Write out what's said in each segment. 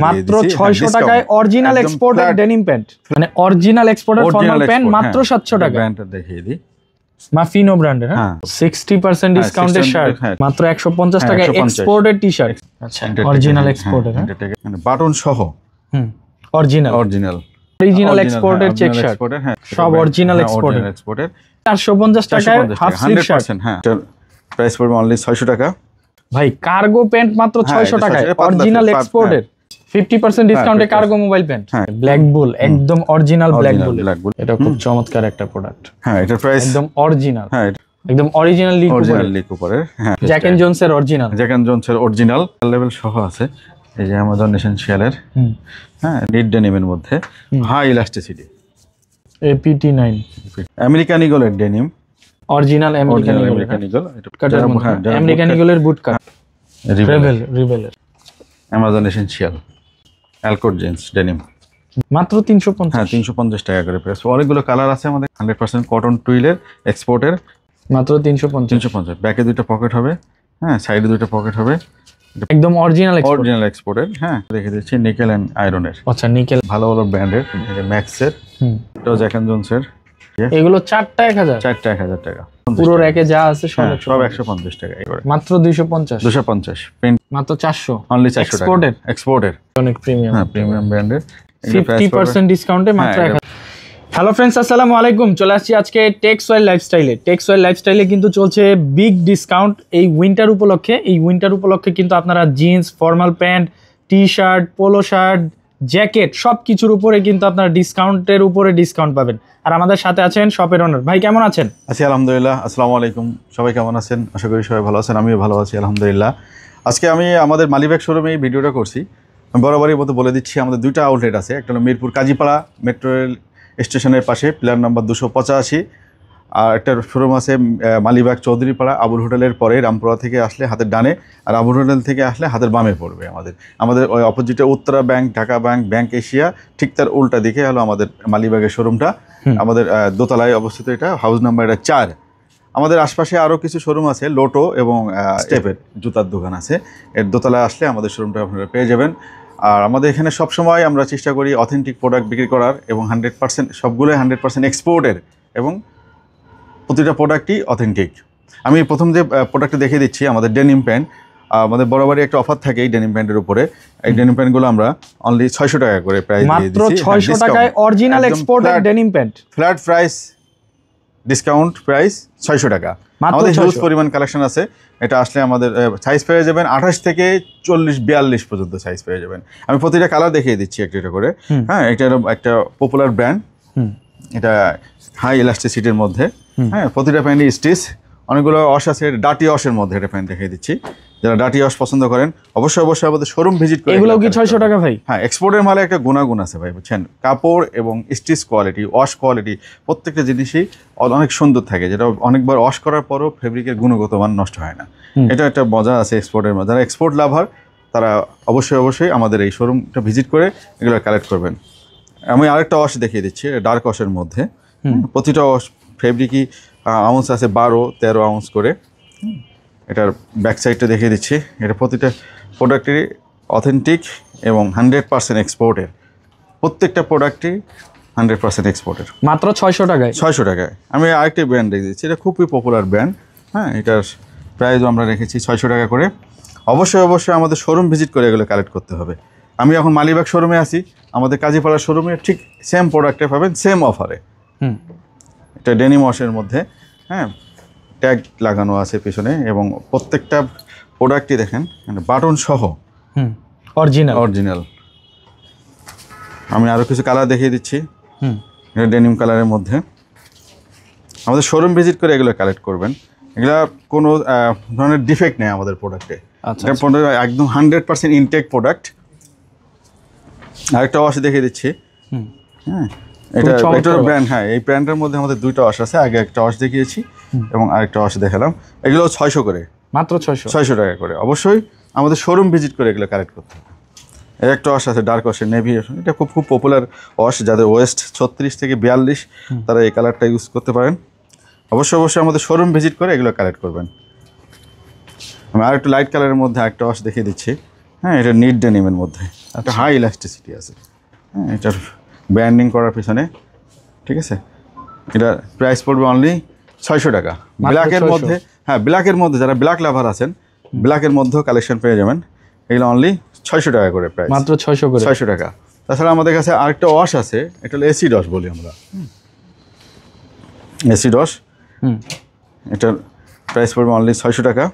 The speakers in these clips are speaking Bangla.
মাত্র 600 টাকায় অরিজিনাল এক্সপোর্টেড ডেনিম প্যান্ট, মানে অরিজিনাল এক্সপোর্টেড ফর্মাল প্যান্ট মাত্র 700 টাকা। ব্র্যান্ডটা দেখিয়ে দিই, মাফিনো ব্র্যান্ডের। হ্যাঁ 60% ডিসকাউন্টের শার্ট মাত্র 150 টাকায় এক্সপোর্টেড টি-শার্ট। আচ্ছা অরিজিনাল এক্সপোর্টেড, মানে বাটন সহ। অরিজিনাল এক্সপোর্টেড চেক শার্ট, সব অরিজিনাল এক্সপোর্টেড। 450 টাকায় হাফ স্লিভ শার্ট। হ্যাঁ প্রাইস পড়বে অনলি 600 টাকা। ভাই কার্গো প্যান্ট মাত্র 600 টাকায় অরিজিনাল এক্সপোর্টেড, 50% ডিসকাউন্টে কার্গো মোবাইল প্যান্ট। ব্ল্যাক বুল, একদম অরিজিনাল ব্ল্যাক বুল। এটা খুব চমৎকার একটা প্রোডাক্ট। হ্যাঁ এটার প্রাইস একদম অরিজিনাল। হ্যাঁ একদম অরিজিনাল লি কুপারের। হ্যাঁ জ্যাক এন্ড জোনসের অরিজিনাল, অরিজিনাল লেভেল সহ আছে। এই যে আমাজন এসেনশিয়ালের, হ্যাঁ নিট ডেনিমের মধ্যে হাই ইলাস্টিসিটি, APT9 আমেরিকান ইগলের denim, original American Eagle. American ইগলের বুট কাট, রিবেলের আমাজন এসেনশিয়াল অ্যালকোট জিন্স ডেনিম মাত্র 350। হ্যাঁ 350 টাকা করে প্রাইস। অনেকগুলো কালার আছে আমাদের। 100% কটন টুইলের এক্সপোর্টের, মাত্র 350। ব্যাকে দুটো পকেট হবে, হ্যাঁ সাইডে দুটো পকেট হবে, একদম অরিজিনাল এক্সপোর্টের। হ্যাঁ দেখে দিচ্ছি নিকেল এন্ড আয়রনের। আচ্ছা নিকেল ভালো ভালো ব্র্যান্ডের, ম্যাক্সের, এটাও জ্যাক এন্ড জোনসের। এগুলো 4টা 1000, 4টা 1000 টাকা। পুরো র‍্যাকে যা আছে সব 150 টাকা এবারে। মাত্র 250 প্রিন্ট মাত্র 400 অনলি 400 টাকা এক্সপোর্টের। অনেক প্রিমিয়াম, হ্যাঁ প্রিমিয়াম ব্র্যান্ডের 50% ডিসকাউন্টে মাত্র 1000। হ্যালো ফ্রেন্ডস, আসসালামু আলাইকুম। চলে আসছি আজকে টেক্সওয়েল লাইফস্টাইলে কিন্তু চলছে বিগ ডিসকাউন্ট এই উইন্টার উপলক্ষে। এই উইন্টার উপলক্ষে কিন্তু আপনারা jeans, formal pant, T shirt, polo shirt, jacket সব কিছুর উপরে কিন্তু আপনারা ডিসকাউন্টের উপরে ডিসকাউন্ট পাবেন। আর আমাদের সাথে আছেন শপের ওনার ভাই। কেমন আছেন? আছি আলহামদুলিল্লাহ। আসসালামু আলাইকুম, সবাই কেমন আছেন? আশা করি সবাই ভালো আছেন, আমিও ভালো আছি আলহামদুলিল্লাহ। আজকে আমি আমাদের মালিবাগ শোরুমে এই ভিডিওটা করছি। বরাবরই মতো বলে দিচ্ছি, আমাদের দুইটা আউটলেট আছে। একটা হলো মিরপুর কাজীপাড়া মেট্রো রেল স্টেশনের পাশে, প্ল্যান নাম্বার 285। আর একটা শোরুম আছে মালিবাগ চৌধুরীপাড়া আবুল হোটেলের পরে, রামপুরা থেকে আসলে হাতের ডানে, আর আবুল হোটেল থেকে আসলে হাতের বামে পড়বে। আমাদের ওই অপোজিটে Uttara bank, Dhaka bank, bank Asia, ঠিক তার উল্টা দিকে হলো আমাদের মালিবাগের শোরুমটা। আমাদের দোতলায় অবস্থিত, এটা হাউস নাম্বার এটা 4। আমাদের আশপাশে আরও কিছু শোরুম আছে, লোটো এবং স্টেপের জুতার দোকান আছে। এর দোতলায় আসলে আমাদের শোরুমটা আপনারা পেয়ে যাবেন। আর আমাদের এখানে সবসময় আমরা চেষ্টা করি অথেন্টিক প্রোডাক্ট বিক্রি করার, এবং 100% সবগুলোই 100% এক্সপোর্টের, এবং প্রতিটা প্রোডাক্টই অথেন্টিক। আমি প্রথম যে প্রোডাক্টটা দেখিয়ে দিচ্ছি, আমাদের ডেনিম প্যান্ট। আমাদের বরাবরই একটা অফার থাকে এই ডেনিম প্যান্টের উপরে। এই ডেনিম প্যান্টগুলো আমরা অনলি 600 টাকা করে প্রাইস দিয়ে দিচ্ছি। মাত্র 600 টাকায় original exported denim pant, flat price, discount price 600 টাকা। আমাদের হিউজ পরিমাণ কালেকশন আছে। এটা আসলে আমাদের সাইজ পেয়ে যাবেন 28 থেকে 40-42 পর্যন্ত সাইজ পেয়ে যাবেন। আমি প্রতিটা কালার দেখিয়ে দিচ্ছি একটা একটা করে। হ্যাঁ এটা একটা পপুলার ব্র্যান্ড, এটা হাই ইলাস্টিসিটির মধ্যে। হ্যাঁ প্রতিটা প্যান্টই স্টিচ, অনেকগুলো ওয়াশ আছে। ডার্টি ওয়াশের মধ্যে এটা প্যান্ট দেখিয়ে দিচ্ছি। যারা ডার্টি ওয়াশ পছন্দ করেন অবশ্যই আমাদের শোরুম ভিজিট করে। এগুলো কি 600 টাকা ভাই? হ্যাঁ এক্সপোর্টের মালে একটা গুণাগুণ আছে ভাই, বুঝছেন। কাপড় এবং স্টিচ কোয়ালিটি, ওয়াশ কোয়ালিটি, প্রত্যেকটা জিনিসই অনেক সুন্দর থাকে, যেটা অনেকবার ওয়াশ করার পরও ফেব্রিকের গুণগত মান নষ্ট হয় না। এটা একটা মজা আছে এক্সপোর্টের মধ্যে। যারা এক্সপোর্ট লাভার তারা অবশ্যই আমাদের এই শোরুমটা ভিজিট করে এগুলো কালেক্ট করবেন। আমি আরেকটা ওয়াশ দেখিয়ে দিচ্ছি, ডার্ক ওয়াশের মধ্যে। প্রতিটা ওয়াশ ফেব্রিকই আউন্স আছে 12-13 আউন্স করে। এটার ব্যাক সাইডটা দেখিয়ে দিচ্ছি। এটা প্রতিটা প্রোডাক্টেরই অথেন্টিক এবং 100% এক্সপোর্টের। প্রত্যেকটা প্রোডাক্টই 100% এক্সপোর্টের, মাত্র 600 টাকায়। 600 টাকায়। আমি আরেকটি ব্র্যান্ড রেখে দিচ্ছি, এটা খুবই পপুলার ব্র্যান্ড। হ্যাঁ এটার প্রাইসও আমরা রেখেছি 600 টাকা করে। অবশ্যই আমাদের শোরুম ভিজিট করে এগুলো কালেক্ট করতে হবে। আমি এখন মালিবাগ শোরুমে আছি, আমাদের কাজীপাড়ার শোরুমে ঠিক সেম প্রোডাক্টে পাবেন, সেম অফারে। এটা ডেনিম ওয়াশের মধ্যে, হ্যাঁ ট্যাগ লাগানো আছে পিছনে, এবং প্রত্যেকটা প্রোডাক্টই দেখেন মানে বাটন সহ অরিজিনাল। আমি আরও কিছু কালার দেখিয়ে দিচ্ছি। এটা ডেনিম কালারের মধ্যে। আমাদের শোরুম ভিজিট করে এগুলো কালেক্ট করবেন। এগুলা কোনো ধরনের ডিফেক্ট নেই আমাদের প্রোডাক্টে। একদম 100% ইনটেক প্রোডাক্ট। আরেকটা ওয়াশ দেখিয়ে দিচ্ছি। হ্যাঁ এটা ব্র্যান্ড। হ্যাঁ এই ব্র্যান্ডের মধ্যে আমাদের দুইটা ওয়াশ আছে। আগে একটা ওয়াশ দেখিয়েছি এবং আরেকটা ওয়াশ দেখালাম। এগুলো 600 করে, মাত্র 600 টাকা করে। অবশ্যই আমাদের শোরুম ভিজিট করে এগুলো কালেক্ট করতে হবে। এই একটা ওয়াশ আছে ডার্ক ওয়াশের, নেভি। এটা খুব পপুলার ওয়াশ, যাদের ওয়েস্ট 36 থেকে 42 তারা এই কালারটা ইউজ করতে পারেন। অবশ্যই আমাদের শোরুম ভিজিট করে এগুলো কালেক্ট করবেন। আমি আরেকটু লাইট কালারের মধ্যে আরেকটা ওয়াশ দেখিয়ে দিচ্ছি। হ্যাঁ, এটা নিট ডেনিমের মধ্যে একটা হাই ইলাস্টিসিটি আছে। হ্যাঁ, এটার ব্র্যান্ডিং করার পিছনে, ঠিক আছে। এটা প্রাইস পড়বে অনলি 600 টাকা ব্ল্যাকের মধ্যে। হ্যাঁ, ব্ল্যাকের মধ্যে যারা ব্ল্যাক লাভার আছেন, ব্ল্যাকের মধ্যেও কালেকশন পেয়ে যাবেন। এগুলো অনলি 600 টাকা করে প্রাইস, মাত্র 600 করে। 600 টাকা। তাছাড়া আমাদের কাছে আরেকটা ওয়াশ আছে, এটা হলো এসি ডস বলি আমরা, এসি ডস। এটার প্রাইস পড়বে অনলি 600 টাকা।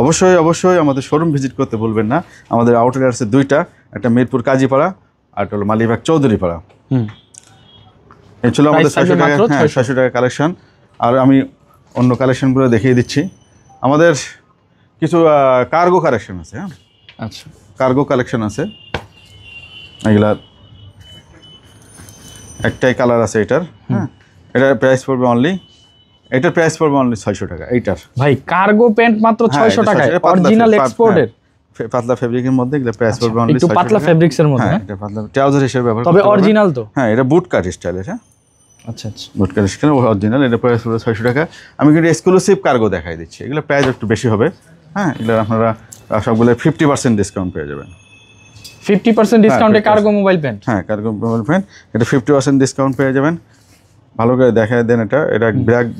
অবশ্যই আমাদের শোরুম ভিজিট করতে ভুলবেন না। আমাদের আউটলেট আছে দুইটা, একটা মিরপুর কাজীপাড়া আর একটা হলো মালিবাগ চৌধুরীপাড়া। এই ছিল আমাদের 600 টাকা, হ্যাঁ 600 টাকা কালেকশন। আর আমি অন্য কালেকশনগুলো দেখিয়ে দিচ্ছি। আমাদের কিছু কার্গো কালেকশন আছে। হ্যাঁ, আচ্ছা, কার্গো কালেকশন আছে। এগুলার একটাই কালার আছে এটার। হ্যাঁ, এটার প্রাইস পড়বে অনলি, এটার প্রাইস পড়বে অনলি 600 টাকা। এইটার ভাই কার্গো প্যান্ট মাত্র 600 টাকায়, অরিজিনাল এক্সপোর্টের পাতলা ফেব্রিকের মধ্যে। এগুলো প্রাইস পড়বে অনলি একটু পাতলা ফেব্রিক্স এর মধ্যে। হ্যাঁ, এটা পাতলা ট্রাউজার হিসেবে ব্যবহার করতে তবে পারবেন। অরিজিনাল তো? হ্যাঁ, এটা বুট কাট স্টাইলের। হ্যাঁ, আচ্ছা আচ্ছা, বুট কাট স্টাইল অরিজিনাল। এটা প্রাইস পড়বে 600 টাকা। আমি কিন্তু এক্সক্লুসিভ কার্গো দেখাই দিচ্ছি, এগুলো প্রাইস একটু বেশি হবে। হ্যাঁ, এগুলো আপনারা সবগুলো 50% ডিসকাউন্ট পেয়ে যাবেন। 50% ডিসকাউন্টে কার্গো মোবাইল প্যান্ট? হ্যাঁ, কার্গো মোবাইল প্যান্ট, এটা 50% ডিসকাউন্ট পেয়ে যাবেন। ভালো করে দেখায় দেন। এটা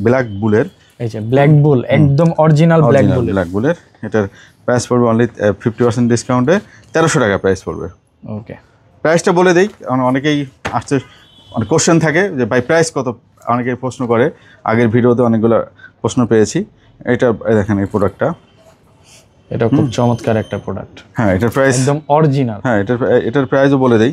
ব্ল্যাক বুলের, এই যে ব্ল্যাক বুল, একদম অরিজিনাল ব্ল্যাক বুলের। এটার প্রাইস পড়বে অনলি 50% ডিসকাউন্টে 1300 টাকা প্রাইস পড়বে। ওকে, প্রাইসটা বলে দিই, অনেকেই আসছে, অনেক কোশ্চেন থাকে যে ভাই প্রাইস কত, অনেকেই প্রশ্ন করে। আগের ভিডিওতে অনেকগুলো প্রশ্ন পেয়েছি। এটা দেখেন, এই প্রোডাক্টটা, এটা খুব চমৎকার একটা প্রোডাক্ট। হ্যাঁ, এটার প্রাইস একদম অরিজিনাল। হ্যাঁ, এটার প্রাইসও বলে দিই,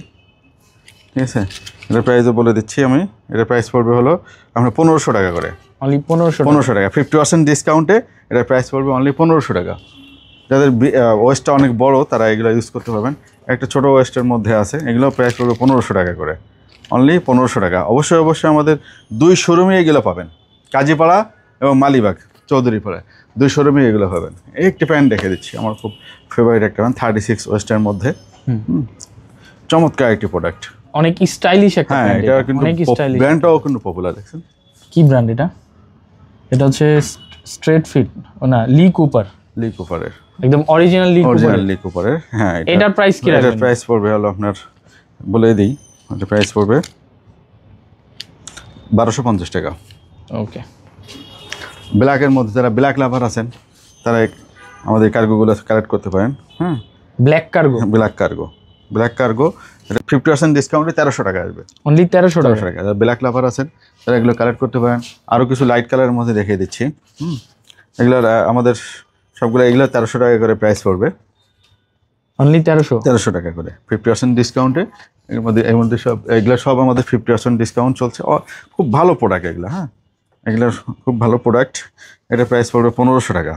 ঠিক আছে। এটার প্রাইসও বলে দিচ্ছি আমি। এটার প্রাইস পড়বে হলো আমরা 1500 টাকা করে। অনলি 1500 টাকা 50% ডিসকাউন্টে এটার প্রাইস পড়বে অনলি 1500 টাকা। যাদের ওয়েস্টটা অনেক বড় তারা এগুলো ইউজ করতে পারবেন। একটা ছোটো ওয়েস্টের মধ্যে আছে, এগুলো প্রাইস পড়বে 1500 টাকা করে, অনলি 1500 টাকা। অবশ্যই আমাদের দুই শোরুমে এগুলো পাবেন, কাজীপাড়া এবং মালিবাগ চৌধুরীপাড়ায়, দুই শোরুমে এগুলো পাবেন। এই একটি প্যান্ট দেখে দিচ্ছি, আমার খুব ফেভারিট একটা প্যান্ট, 36 ওয়েস্টের মধ্যে। চমৎকার একটি প্রোডাক্ট, অনেক স্টাইলিশ একটা হ্যাঁ। প্যান্ট, এটা কিন্তু ব্র্যান্ডটাও কিন্তু পপুলার। দেখছেন কি ব্র্যান্ড এটা? এটা হচ্ছে স্ট্রেট ফিট না, লি কুপারের, একদম অরিজিনাল লি কুপারের। হ্যাঁ, এটার প্রাইস কি? এটার প্রাইস পড়বে হলো আপনার, বলে দিই, এটার প্রাইস পড়বে 1250 টাকা। ওকে, ব্ল্যাকের মধ্যে যারা ব্ল্যাক লাভার আছেন তারা আমাদের কার্গোগুলো কালেক্ট করতে পারেন। হ্যাঁ, ব্ল্যাক কার্গো এটা 50% ডিসকাউন্টে 1300 টাকা আসবে, অনলি 1300 টাকা। যারা ব্ল্যাক লাভার আছেন তারা এগুলো কালেক্ট করতে পারেন। আরও কিছু লাইট কালারের মধ্যে দেখিয়ে দিচ্ছি। এগুলোর আমাদের সবগুলো এগুলো 1300 টাকা করে প্রাইস পড়বে, অনলি 1300 টাকা করে 50% ডিসকাউন্টে। এর মধ্যে এগুলো সব আমাদের 50% ডিসকাউন্ট চলছে। খুব ভালো প্রোডাক্ট এগুলো। হ্যাঁ, এগুলো খুব ভালো প্রোডাক্ট। এটা প্রাইস পড়বে 1500 টাকা,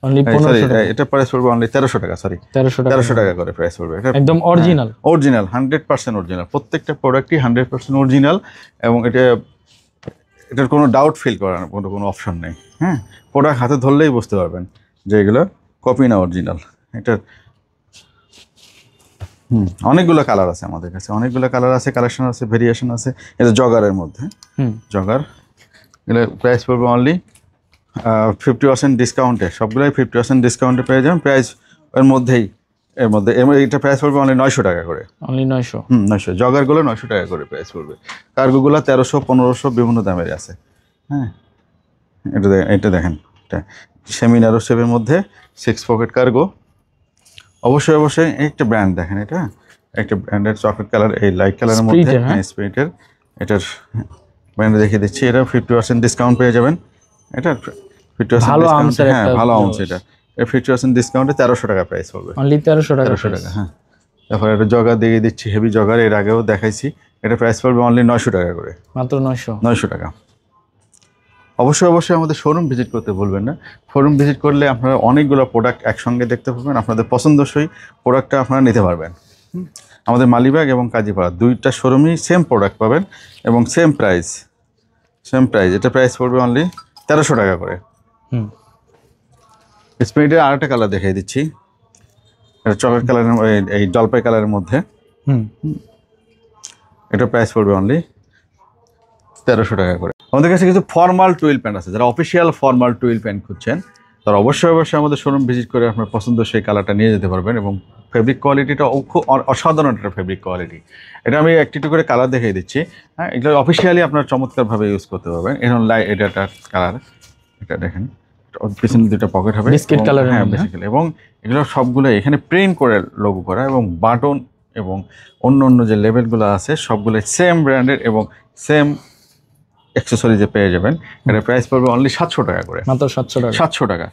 অনলি 1500 টাকা। এটা প্রাইস পড়বে অনলি 1300 টাকা, সরি 1300 টাকা করে প্রাইস পড়বে। এটা একদম অরিজিনাল 100% অরিজিনাল, প্রত্যেকটা প্রোডাক্টই 100% অরিজিনাল। এবং এটার কোনো ডাউট ফিল করার কোনো অপশন নেই। হ্যাঁ, প্রোডাক্ট হাতে ধরলেই বুঝতে পারবেন যে এগুলো কপি না অরিজিনাল। এটার অনেকগুলো কালার আছে আমাদের কাছে, অনেকগুলো কালার আছে, কালেকশন আছে, ভেরিয়েশন আছে। এটা জগারের মধ্যে, জগার। এগুলো প্রাইস পড়বে অনলি 50% ডিসকাউন্টে, সবগুলোই 50% ডিসকাউন্টে পেয়ে যাবেন। প্রাইস এর মধ্যে এটা প্রাইস পড়বে অনলি 900 টাকা করে, অনলি 900। 900। জগারগুলো 900 টাকা করে প্রাইস পড়বে। কার্গোগুলো 1300, 1500 বিভিন্ন দামের আছে। হ্যাঁ, এটা দেখেন, এটা সেমিনারো শেপের মধ্যে 6 পকেট কার্গো। অবশ্যই একটা ব্র্যান্ড দেখেন, এটা একটা ব্র্যান্ডের চকলেট কালার, এই লাইট কালারের মধ্যে, স্পিরিটের। এটার ব্র্যান্ড দেখিয়ে দিচ্ছি। এটা 50% ডিসকাউন্ট পেয়ে যাবেন। এটা 50% ডিসকাউন্ট, হ্যাঁ ভালো আউন্স। এটা 50% ডিসকাউন্টে 1300 টাকা প্রাইস হবে, অনলি 1300 টাকা। হ্যাঁ। তারপর একটা জগার দিয়ে দিচ্ছি, হেভি জগার, এর আগেও দেখাইছি। এটা প্রাইস পড়বে অনলি 900 টাকা করে, মাত্র 900 টাকা। অবশ্যই আমাদের শোরুম ভিজিট করতে ভুলবেন না। শোরুম ভিজিট করলে আপনারা অনেকগুলো প্রোডাক্ট একসঙ্গে দেখতে পাবেন, আপনাদের পছন্দসই প্রোডাক্টটা আপনারা নিতে পারবেন। আমাদের মালিবাগ এবং কাজীপাড়া দুইটা শোরুমই সেম প্রোডাক্ট পাবেন এবং সেম প্রাইস। এটা প্রাইস পড়বে অনলি 1300 টাকা করে। স্প্রিটের আরেকটা কালার দেখিয়ে দিচ্ছি, এটা চকলেট কালারের, এই জলপাই কালারের মধ্যে। এটা প্রাইস পড়বে অনলি 1300 টাকা করে। আমাদের কাছে কিছু ফর্মাল টুইল প্যান্ট আছে, যারা অফিসিয়াল ফর্মাল টুইল প্যান্ট খুঁজছেন তারা অবশ্যই আমাদের শোরুম ভিজিট করে আপনার পছন্দ সেই কালারটা নিয়ে যেতে পারবেন। এবং ফেব্রিক কোয়ালিটিটা খুব অসাধারণ একটা ফেব্রিক কোয়ালিটি। এটা আমি একটু করে কালার দেখিয়ে দিচ্ছি। হ্যাঁ, এগুলো অফিসিয়ালি আপনার চমৎকারভাবে ইউজ করতে পারবেন। এখন এটা একটা কালার, এটা দেখেন পিছনে দুটো পকেট হবে বিস্কিট কালার। হ্যাঁ, বেসিক্যালি। এবং এগুলো সবগুলো এখানে প্রিন্ট করে লোগো করা, এবং বাটন এবং অন্য যে লেভেলগুলো আছে সবগুলো সেম ব্র্যান্ডের এবং সেম অ্যাক্সেসরিজে পেয়ে যাবেন। এটা প্রাইস পড়বে অনলি 700 টাকা করে, মাত্র 700 টাকা। 700 টাকা।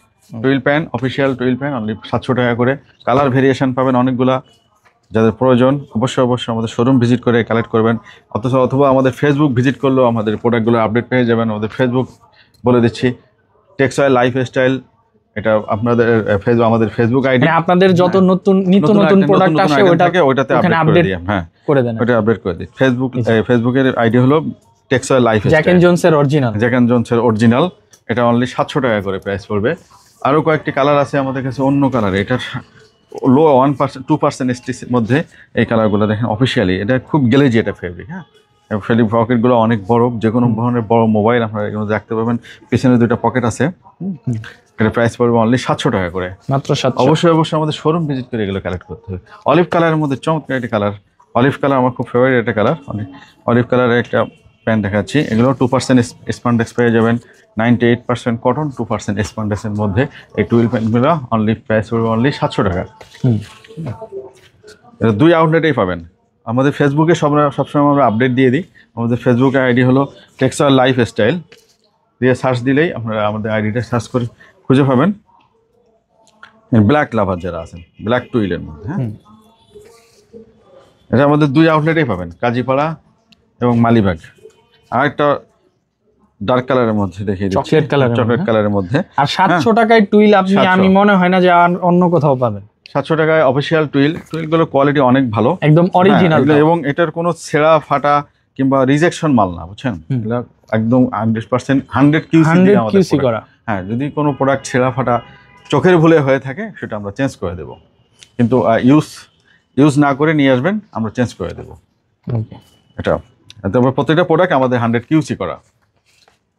Twill pan, official twill pan only 700 টাকা করে। কালার ভেরিয়েশন পাবেন অনেকগুলা, যাদের প্রয়োজন অবশ্যই আমাদের শোরুম ভিজিট করে কালেক্ট করবেন। অথবা আমাদের ফেসবুক ভিজিট করলেও আমাদের প্রোডাক্টগুলো আপডেট পেয়ে যাবেন। আমাদের ফেসবুক বলে দিচ্ছি, টেক্সটাইল লাইফস্টাইল। এটা আপনাদের আমাদের ফেসবুক আইডি। আপনাদের যত নিত্য নতুন প্রোডাক্ট আসে ওটাতে আপডেট করে দিই। হ্যাঁ, করে দেন, ওটা আপডেট করে দিই। ফেসবুকের আইডি হলো টেক্সটাইল লাইফস্টাইল, জ্যাক এন্ড জোনসের অরিজিনাল, জ্যাক এন্ড জোনসের অরিজিনাল। এটা অনলি 700 টাকা করে প্রাইস পড়বে। আরও কয়েকটি কালার আছে আমাদের কাছে অন্য কালার। এটার লো 1% 2% এসটিসির মধ্যে এই কালারগুলো দেখেন অফিসিয়ালি। এটা খুব গ্লেজি একটা ফেব্রিক। হ্যাঁ, ফেব্রিক পকেটগুলো অনেক বড়, যে কোনো ধরনের বড় মোবাইল আপনারা এগুলো রাখতে পারবেন। পিছনে দুটো পকেট আছে। এটা প্রাইস পড়বে অনলি 700 টাকা করে, মাত্র 700। অবশ্যই আমাদের শোরুম ভিজিট করে এগুলো কালেক্ট করতে হবে। অলিভ কালারের মধ্যে চমৎকার একটি কালার, অলিভ কালার আমার খুব ফেভারিট একটা কালার। অলিভ কালারের একটা প্যান্ট দেখাচ্ছি। এগুলো 2% স্পন্ডেক্স পেয়ে যাবেন, 98% কটন, 2% স্পন্ডেক্সের মধ্যে এই টুইল প্যান্টগুলো অনলি প্রাইস পড়বে অনলি 700 টাকা। এটা 2 আউটলেটেই পাবেন। আমাদের ফেসবুকে সবসময় আমরা আপডেট দিয়ে দিই। আমাদের ফেসবুকের আইডি হলো টেক্সটাইল লাইফস্টাইল, দিয়ে সার্চ দিলেই আপনারা আমাদের আইডিটা সার্চ করে খুঁজে পাবেন। ব্ল্যাক লাভার যারা আছেন, ব্ল্যাক টুইলের মধ্যে। হ্যাঁ, এটা আমাদের 2 আউটলেটেই পাবেন, কাজীপাড়া এবং মালিবাগ। আর একটা ডার্ক কালারের মধ্যে দেখিয়ে দিচ্ছি, চকলেট কালারের মধ্যে। আর 700 টাকায় টুইল আমি মনে হয় না যে অন্য কোথাও পাবেন। 700 টাকায় অফিসিয়াল টুইলগুলোর কোয়ালিটি অনেক ভালো, একদম অরিজিনাল, এবং এটার কোনো ছেঁড়া ফাটা কিংবা রিজেকশন মাল না, বুঝছেন? এগুলো একদম 100% 100 কিউসি করা। হ্যাঁ, যদি কোনো প্রোডাক্ট ছেঁড়া ফাটা চোখের ভুলে হয়ে থাকে সেটা আমরা চেঞ্জ করে দেব, কিন্তু ইউজ না করে নিয়ে আসবেন, আমরা চেঞ্জ করে দেব। এটা তারপর প্রত্যেকটা প্রোডাক্ট আমাদের 100 কিউসি করা।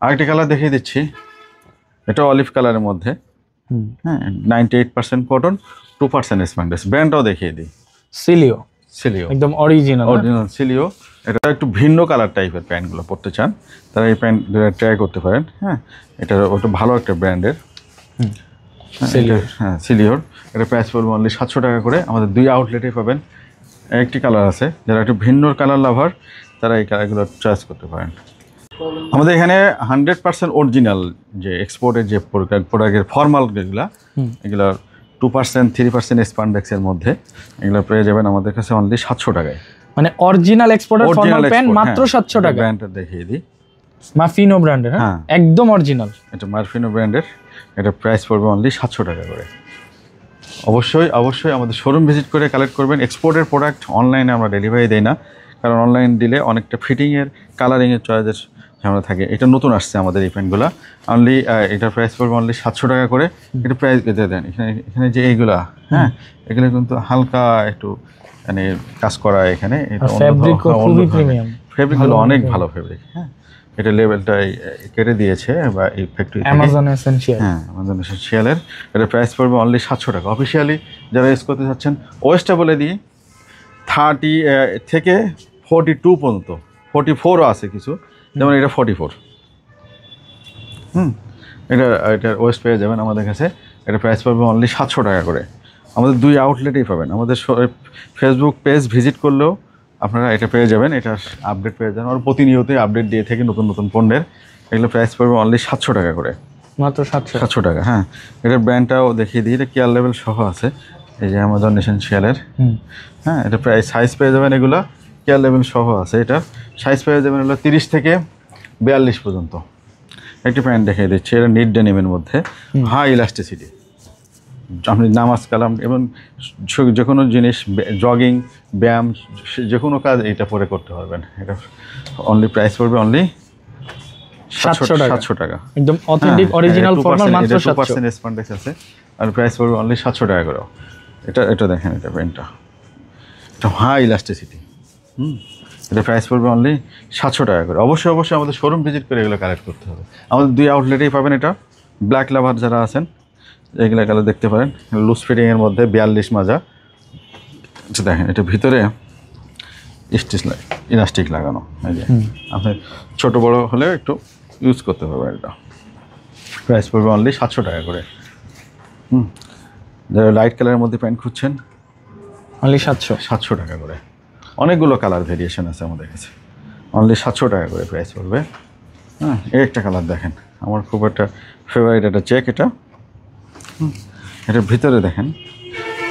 আরেকটি কালার দেখিয়ে দিচ্ছি, এটা অলিভ কালারের মধ্যে। হ্যাঁ, 98% কটন, 2% স্পন্ডেক্স। ব্র্যান্ডটাও দেখিয়ে দিই, সিলিও, একদম অরিজিনাল সিলিও। এটা একটু ভিন্ন কালার টাইপের প্যান্টগুলো পরতে চান তারা এই প্যান্ট ট্রাই করতে পারেন। হ্যাঁ, এটা ওটা ভালো একটা ব্র্যান্ডের। হ্যাঁ, সিলিওর। এটা প্রাইস পড়বে অনলি 700 টাকা করে। আমাদের 2 আউটলেটে পাবেন। একটি কালার আছে, যারা একটু ভিন্ন কালার লাভার তারা এই কালারগুলো চয়েস করতে পারেন। আমাদের এখানে 100% অরিজিনাল যে এক্সপোর্টের যে প্রোডাক্টের ফর্মাল যেগুলো, এগুলো 2% 3% স্পান্ডেক্সের মধ্যে এগুলো পেয়ে যাবেন আমাদের কাছে অনলি 700 টাকায়। মানে অরিজিনাল এক্সপোর্টের ফর্মাল প্যান্ট মাত্র 700 টাকা। ব্র্যান্ডটা দেখিয়ে দিই, মার্ফিনো ব্র্যান্ডের। হ্যাঁ, একদম অরিজিনাল। এটা মার্ফিনো ব্র্যান্ডের। এটা প্রাইস পড়বে অনলি 700 টাকা করে। অবশ্যই আমাদের শোরুম ভিজিট করে কালেক্ট করবেন। এক্সপোর্টের প্রোডাক্ট অনলাইনে আমরা ডেলিভারি দেই না, কারণ অনলাইন দিলে অনেকটা ফিটিংয়ের, কালারিংয়ের চয়েসের ঝামেলা থাকে। এটা নতুন আসছে আমাদের এই প্যান্টগুলো। অনলি এটার প্রাইস পড়বে অনলি 700 টাকা করে। এটা প্রাইস দিয়ে দেন। এখানে যে এইগুলা, হ্যাঁ, এগুলো কিন্তু হালকা একটু মানে কাজ করা। এখানে ফেব্রিকগুলো অনেক ভালো ফেব্রিক। হ্যাঁ, এটা লেভেলটা কেটে দিয়েছে বা এই ফ্যাক্টরি অ্যামাজন এসেনশিয়াল। হ্যাঁ, অ্যামাজন এসেনশিয়ালের। এটা প্রাইস পড়বে অনলি 700 টাকা। অফিসিয়ালি যারা ইউজ করতে চাচ্ছেন, ওয়েস্টটা বলে দিই 30 থেকে 42 পর্যন্ত, 44ও আছে কিছু, যেমন এটা 44। এটার ওয়েস্ট পেয়ে যাবেন আমাদের কাছে। এটা প্রাইস পড়বে অনলি 700 টাকা করে। আমাদের 2 আউটলেটেই পাবেন। আমাদের ফেসবুক পেজ ভিজিট করলেও আপনারা এটা পেয়ে যাবেন, এটার আপডেট পেয়ে যাবেন। আর প্রতিনিয়তই আপডেট দিয়ে থেকে নতুন পণ্যের। এগুলো প্রাইস পড়বে অনলি 700 টাকা করে, মাত্র 700 টাকা। হ্যাঁ, এটার ব্র্যান্ডটাও দেখিয়ে দিই, এটা কেয়ার লেভেল সহ আছে। এই যে অ্যামাজন এসেনশিয়ালের। হ্যাঁ, এটা প্রায় সাইজ পেয়ে যাবেন, এগুলো কেয়ার লেভেল সহ আছে। এটার সাইজ পেয়ে যাবেন হলো 30 থেকে 42 পর্যন্ত। একটি প্যান্ট দেখিয়ে দিচ্ছি, এটা নিট ডেনিমের মধ্যে, হাই ইলাস্টিসিটি। আপনি নামাজ কালাম এবং যে কোনো জিনিস, জগিং, ব্যায়াম, যে কোনো কাজ এটা পরে করতে পারবেন। এটা অনলি প্রাইস পড়বে অনলি 700 টাকা। একদম অথেন্টিক অরিজিনাল ফর্মাল, মাত্র 2% স্পন্ডেক্স আছে। আর প্রাইস পড়বে অনলি 700 টাকা করে। এটা দেখেন, এটা প্যান্টটা, এটা হাই ইলাস্টিসিটি। এটা প্রাইস পড়বে অনলি 700 টাকা করে। অবশ্যই আমাদের শোরুম ভিজিট করে এগুলো কালেক্ট করতে হবে। আমাদের 2 আউটলেটেই পাবেন। এটা ব্ল্যাক লাভার যারা আছেন এগুলো কালার দেখতে পারেন, লুজ ফিটিংয়ের মধ্যে 42 মাজা। আচ্ছা দেখেন, এটা ভিতরে ইলাস্টিক লাগানো, এই যে আপনি ছোট বড় হলে একটু ইউজ করতে পারবেন। এটা প্রাইস পড়বে অনলি 700 টাকা করে। যারা লাইট কালারের মধ্যে প্যান্ট খুঁজছেন, অনলি 700 টাকা করে। অনেকগুলো কালার ভেরিয়েশন আছে আমাদের কাছে, অনলি 700 টাকা করে প্রাইস পড়বে। হ্যাঁ, এই একটা কালার দেখেন, আমার খুব একটা ফেভারিট, একটা চেক এটা। এটার ভিতরে দেখেন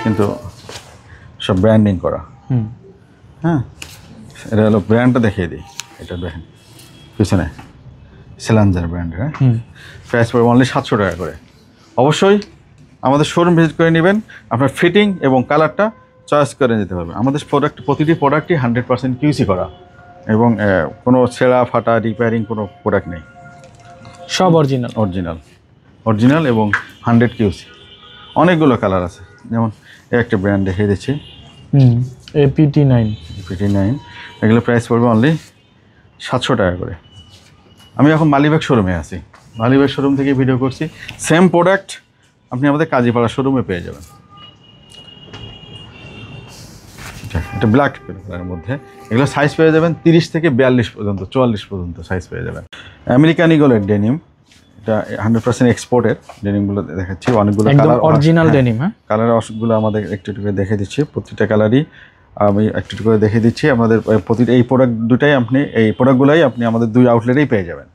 কিন্তু সব ব্র্যান্ডিং করা। হ্যাঁ, এটা হলো ব্র্যান্ডটা দেখিয়ে দিই। এটা দেখেন পিছনে সেলাঞ্জার ব্র্যান্ডের। হ্যাঁ, প্রাইস পড়বে অনলি 700 টাকা করে। অবশ্যই আমাদের শোরুম ভিজিট করে নেবেন, আপনার ফিটিং এবং কালারটা চয়েস করে নিতে পারবেন। আমাদের প্রতিটি প্রোডাক্টই 100% কিউসি করা, এবং কোনো ছেঁড়া ফাটা রিপেয়ারিং কোনো প্রোডাক্ট নেই, সব অরিজিনাল এবং 100 কিউসি। অনেকগুলো কালার আছে, যেমন একটা ব্র্যান্ড দেখিয়ে দিচ্ছি, APT9। এগুলো প্রাইস পড়বে অনলি 700 টাকা করে। আমি এখন মালিবাগ শোরুমে আছি, মালিবাগ শোরুম থেকে ভিডিও করছি। সেম প্রোডাক্ট আপনি আমাদের কাজীপাড়া শোরুমে পেয়ে যাবেন। এটা ব্ল্যাক কালারের মধ্যে, এগুলো সাইজ পেয়ে যাবেন 30 থেকে 42 পর্যন্ত, 44 পর্যন্ত সাইজ পেয়ে যাবেন। আমেরিকান ইগলের ডেনিম, এটা 100% এক্সপোর্টের ডেনিমগুলো দেখাচ্ছি। অনেকগুলো কালার, অরিজিনাল ডেনিম। হ্যাঁ, কালার অসগুলো আমাদের একটু একটু করে দেখে দিচ্ছি, প্রতিটা কালারই আমি একটু একটু করে দেখে দিচ্ছি। আমাদের প্রতিটা এই প্রোডাক্ট দুটাই আপনি, এই প্রোডাক্টগুলোই আপনি আমাদের 2 আউটলেটেই পেয়ে যাবেন।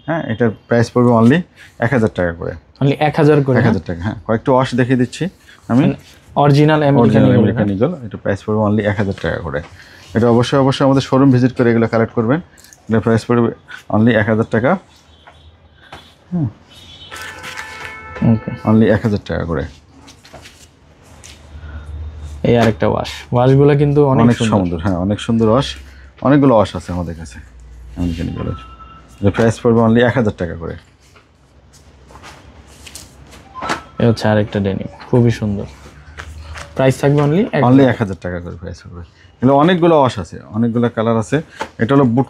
হ্যাঁ, এটার প্রাইস পড়বে অনলি 1000 টাকা করে। অনলি 1000 করে? 1000 টাকা। হ্যাঁ, কয়েকটা ওয়াশ দেখিয়ে দিচ্ছি আমি। অরিজিনাল আমেরিকান ইগল, এটা প্রাইস পড়বে অনলি 1000 টাকা করে। এটা অবশ্যই আমাদের শোরুম ভিজিট করে এগুলো কালেক্ট করবেন। এটা প্রাইস পড়বে অনলি 1000 টাকা। অনলি 1000 টাকা করে। এই আরেকটা ওয়াশগুলো কিন্তু অনেক সুন্দর। হ্যাঁ, অনেক সুন্দর ওয়াশ, অনেকগুলো ওয়াশ আছে আমাদের কাছে আমেরিকান ইগলের। এটা প্রাইস পড়বে অনলি 1000 টাকা করে। এই হচ্ছে আরেকটা ডেনিম, খুবই সুন্দর। প্রাইস থাকবে অনলি 1000 টাকা করে প্রাইস হবে। এগুলো অনেকগুলো ওয়াশ আছে, অনেকগুলো কালার আছে। এটা হলো বুট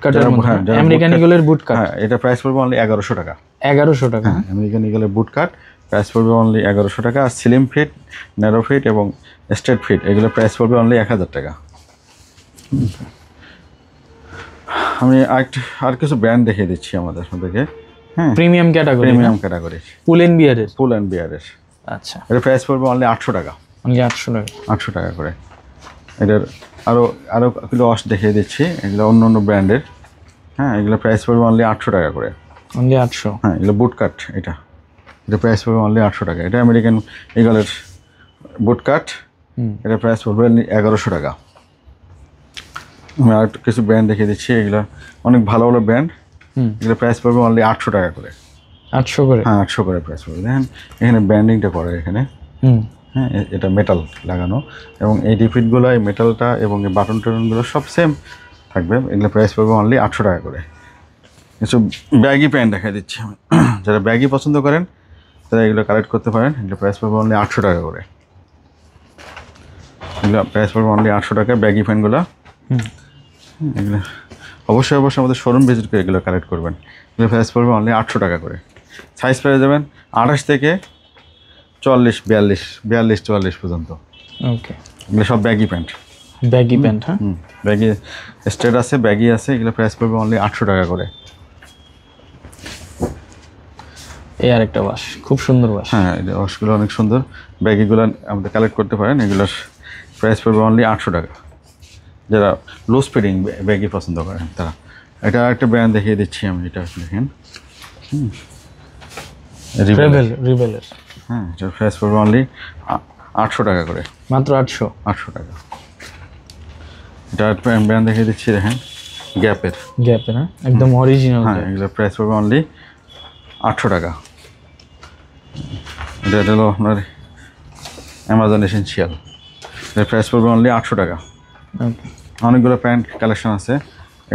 কাটের মধ্যে, আমেরিকান ইগলের বুট কাট। হ্যাঁ, এটা প্রাইস পড়বে অনলি 1100 টাকা। 1100 টাকা। আমেরিকান ইগলের বুট কাট প্রাইস পড়বে অনলি 1100 টাকা। আর স্লিম ফিট, ন্যারো ফিট এবং স্ট্রেট ফিট, এগুলো প্রাইস পড়বে অনলি 1000 টাকা। আমি আর কিছু ব্র্যান্ড দেখিয়ে দিচ্ছি আপনাদেরকে। হ্যাঁ, প্রিমিয়াম ক্যাটাগরি, পুল এন্ড বিয়ারের। আচ্ছা, এর প্রাইস পড়বে অনলি 800 টাকা। অনলি 800 টাকা। 800 টাকা করে। এটার আরো কিছু ওয়াশ দেখিয়ে দিচ্ছি, এগুলো অন্য ব্র্যান্ডের। হ্যাঁ, এগুলো প্রাইস পড়বে অনলি 800 টাকা করে। অনলি 800? হ্যাঁ, এগুলো বুট কাট। এটা প্রাইস পড়বে অনলি 800 টাকা। এটা আমেরিকান ইগলের বুট কাট, এটা প্রাইস পড়বে 1100 টাকা। আমি আর কিছু ব্র্যান্ড দেখিয়ে দিচ্ছি, এগুলো অনেক ভালো ভালো ব্র্যান্ড। এগুলো প্রাইস পড়বে অনলি 800 টাকা করে। 800 করে? হ্যাঁ, 800 করে প্রাইস পড়বে। দেখেন এখানে ব্র্যান্ডিংটা করে এখানে। হ্যাঁ, এটা মেটাল লাগানো, এবং এই ডিফিটগুলো, এই মেটালটা এবং এই বাটনগুলো সব সেম থাকবে। এগুলো প্রাইস পড়বে অনলি 800 টাকা করে। কিছু ব্যাগি প্যান্ট দেখা দিচ্ছি আমি, যারা ব্যাগি পছন্দ করেন তারা এগুলো কালেক্ট করতে পারেন। এগুলো প্রাইস পড়বে অনলি 800 টাকা করে। এগুলো প্রাইস পড়বে অনলি 800 টাকা, ব্যাগি প্যান্টগুলো। এগুলো অবশ্যই আমাদের শোরুম ভিজিট করে এগুলো কালেক্ট করবেন। এগুলো প্রাইস পড়বে অনলি 800 টাকা করে। সাইজ পেয়ে যাবেন 28 থেকে 44, 44 পর্যন্ত। ওকে, এগুলো সব ব্যাগি প্যান্ট। হ্যাঁ, ব্যাগি স্ট্রেট আছে, ব্যাগি আছে। এগুলো প্রাইস পড়বে অনলি 800 টাকা করে। এই আরেকটা ওয়াশ, খুব সুন্দর ওয়াশ। হ্যাঁ, এই ওয়াশগুলো অনেক সুন্দর। ব্যাগিগুলো আমাদের কালেক্ট করতে পারেন। এগুলোর প্রাইস পড়বে অনলি 800 টাকা। যারা লুজ ফিটিং ব্যাগি পছন্দ করেন তারা। এটা একটা ব্র্যান্ড দেখিয়ে দিচ্ছি আমি, এটা দেখেন, রিবেলের। হ্যাঁ, এটার প্রাইস পড়বে অনলি 800 টাকা করে। মাত্র 800 টাকা। এটা একটা ব্র্যান্ড দেখিয়ে দিচ্ছি, দেখেন গ্যাপের। হ্যাঁ, একদম অরিজিনাল। হ্যাঁ, এগুলোর প্রাইস পড়বে অনলি 800 টাকা। এটা হলো আপনার অ্যামাজন এসেনশিয়াল, এটার প্রাইস পড়বে অনলি 800 টাকা। অনেকগুলো প্যান্ট কালেকশন আছে।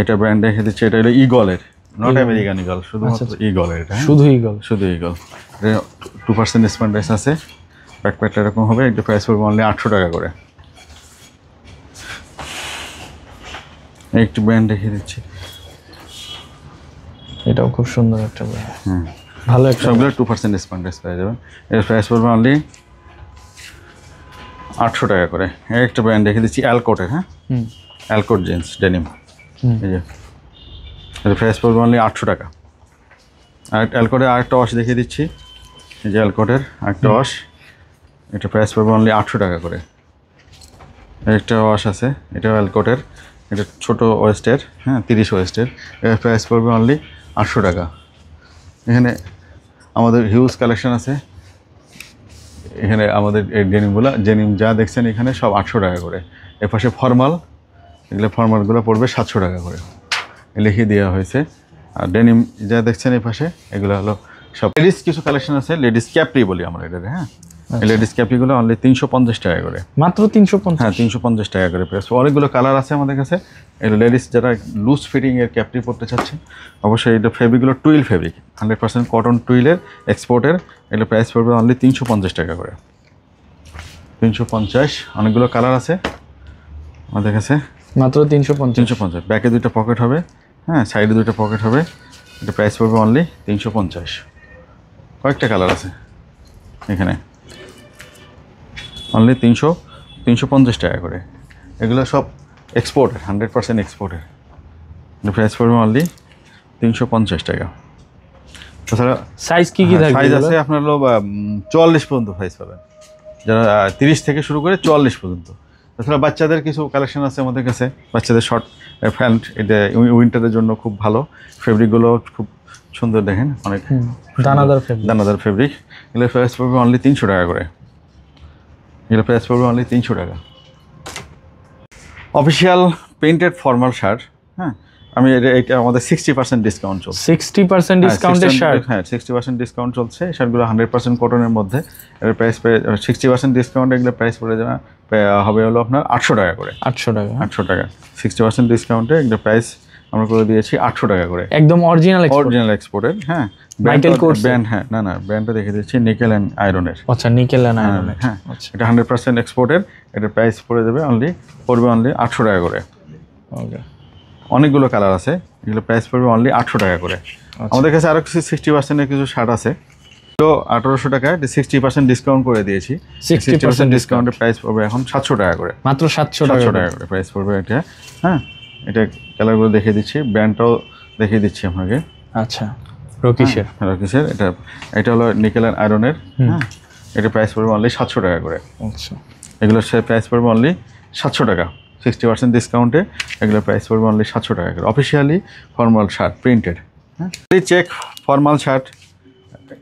এটা ব্র্যান্ড দেখে দিচ্ছে, এটা হলো ইগলের, নট আমেরিকান ইগল, শুধুমাত্র ইগলের। এটা শুধু ইগল। এটা 2% স্পন্ডাইস আছে, ব্যাকপ্যাকটা এরকম হবে। এটা প্রাইস পড়বে অনলি 800 টাকা করে। একটু ব্র্যান্ড দেখিয়ে দিচ্ছি, এটাও খুব সুন্দর একটা ব্র্যান্ড। ভালো একটা সবগুলো 2% ডিসকাউন্ট পেয়ে যাবেন। এর প্রাইস পড়বে অনলি 800 টাকা করে। একটা ব্র্যান্ড দেখে দিচ্ছি অ্যালকোটের, হ্যাঁ অ্যালকোট জিন্স ডেনিম, এই যে এর প্রাইস পড়বে অনলি 800 টাকা। আর অ্যালকোটের আরেকটা ওয়াশ দেখিয়ে দিচ্ছি, এই যে অ্যালকোটের আরেকটা ওয়াশ, এটা প্রাইস পড়বে অনলি 800 টাকা করে। একটা ওয়াশ আছে, এটা অ্যালকোটের, এটা ছোটো ওয়েস্টের, হ্যাঁ 30 ওয়েস্টের, এর প্রাইস পড়বে অনলি 800 টাকা। এখানে আমাদের হিউজ কালেকশন আছে, এখানে আমাদের এই ডেনিমগুলো ডেনিম যা দেখছেন এখানে সব 800 টাকা করে। এর পাশে ফর্মাল, এগুলো ফর্মালগুলো পড়বে 700 টাকা করে লিখে দেওয়া হয়েছে। আর ডেনিম যা দেখছেন এই পাশে এগুলো হলো সব লেডিস কিছু কালেকশন আছে, লেডিস ক্যাপরি বলি আমরা এটা, হ্যাঁ লেডিস ক্যাপরিগুলো অনলি 350 টাকা করে, মাত্র 350। হ্যাঁ 350 টাকা করে প্রাইস। অনেকগুলো কালার আছে আমাদের কাছে। এটা লেডিস যারা লুজ ফিটিংয়ের ক্যাপরি পরতে চাচ্ছে, অবশ্যই এটা ফেব্রিকগুলো টুইল ফেব্রিক, 100% কটন টুইলের এক্সপোর্টের। এটা প্রাইস পড়বে অনলি 350 টাকা করে, 350। অনেকগুলো কালার আছে আমাদের কাছে, মাত্র 350। 350। ব্যাকে 2টা পকেট হবে, হ্যাঁ সাইডে 2টা পকেট হবে। এটা প্রাইস পড়বে অনলি 350। কয়েকটা কালার আছে এখানে, অনলি 350 টাকা করে। এগুলো সব এক্সপোর্টের, 100% এক্সপোর্টের। প্রাইস পড়বে অনলি 350 টাকা। তাছাড়া সাইজ কি কি থাকবে? সাইজ আছে আপনার হলো 44 পর্যন্ত সাইজ পাবেন, যারা 30 থেকে শুরু করে 44 পর্যন্ত। তাছাড়া বাচ্চাদের কিছু কালেকশন আছে আমাদের কাছে, বাচ্চাদের শর্ট প্যান্ট, এটা উইন্টারের জন্য খুব ভালো। ফেব্রিকগুলো খুব সুন্দর, দেখেন অনেক দানাদার ফেব্রিক। এগুলো প্রাইস পড়বে অনলি 300 টাকা করে। এগুলো প্রাইস পড়বে অনলি 300 টাকা। অফিসিয়াল প্রিন্টেড ফর্মাল শার্ট, হ্যাঁ আমি এটা আমাদের 60% ডিসকাউন্ট চলছে। 60% ডিসকাউন্টের শার্ট, হ্যাঁ 60% ডিসকাউন্ট চলছে। শার্টগুলো 100% কটনের মধ্যে। এর প্রাইস 60% ডিসকাউন্ট, এগুলো প্রাইস পড়ে যাবে হবে হলো আপনার 800 টাকা করে। 800 টাকা, 800 টাকা 60% ডিসকাউন্টে এগুলো প্রাইস আমরা করে দিয়েছি 800 টাকা করে, একদম অরিজিনাল এক্সপোর্টের। হ্যাঁ মাইকেল কোর্স ব্র্যান্ড, হ্যাঁ না ব্র্যান্ডটা দেখে দিচ্ছি নিকেল অ্যান্ড আয়রনের। আচ্ছা নিকেল অ্যান্ড আয়রনের, হ্যাঁ এটা 100% এক্সপোর্টের। এটার প্রাইস পড়ে যাবে পড়বে অনলি 800 টাকা করে। ওকে, অনেকগুলো কালার আছে, এগুলো প্রাইস পড়বে অনলি 800 টাকা করে। আমাদের কাছে আরও কিছু 60%-এর কিছু শার্ট আছে, তো 1800 টাকায় 60% ডিসকাউন্ট করে দিয়েছি। 60% ডিসকাউন্টের প্রাইস পড়বে এখন 700 টাকা করে, মাত্র 700 টাকা করে প্রাইস পড়বে এটা। হ্যাঁ এটা কালারগুলো দেখিয়ে দিচ্ছি, ব্র্যান্ডটাও দেখিয়ে দিচ্ছি আপনাকে। আচ্ছা রকিসের, এটা হলো নিকেল অ্যান্ড আয়রনের, হ্যাঁ এটা প্রাইস পড়বে অনলি 700 টাকা করে। আচ্ছা এগুলোর প্রাইস পড়বে অনলি 700 টাকা, 60% ডিসকাউন্টে এগুলোর প্রাইস পড়বে অনলি 700 টাকা করে। অফিসিয়ালি ফর্মাল শার্ট প্রিন্টেড, হ্যাঁ চেক ফর্মাল শার্ট,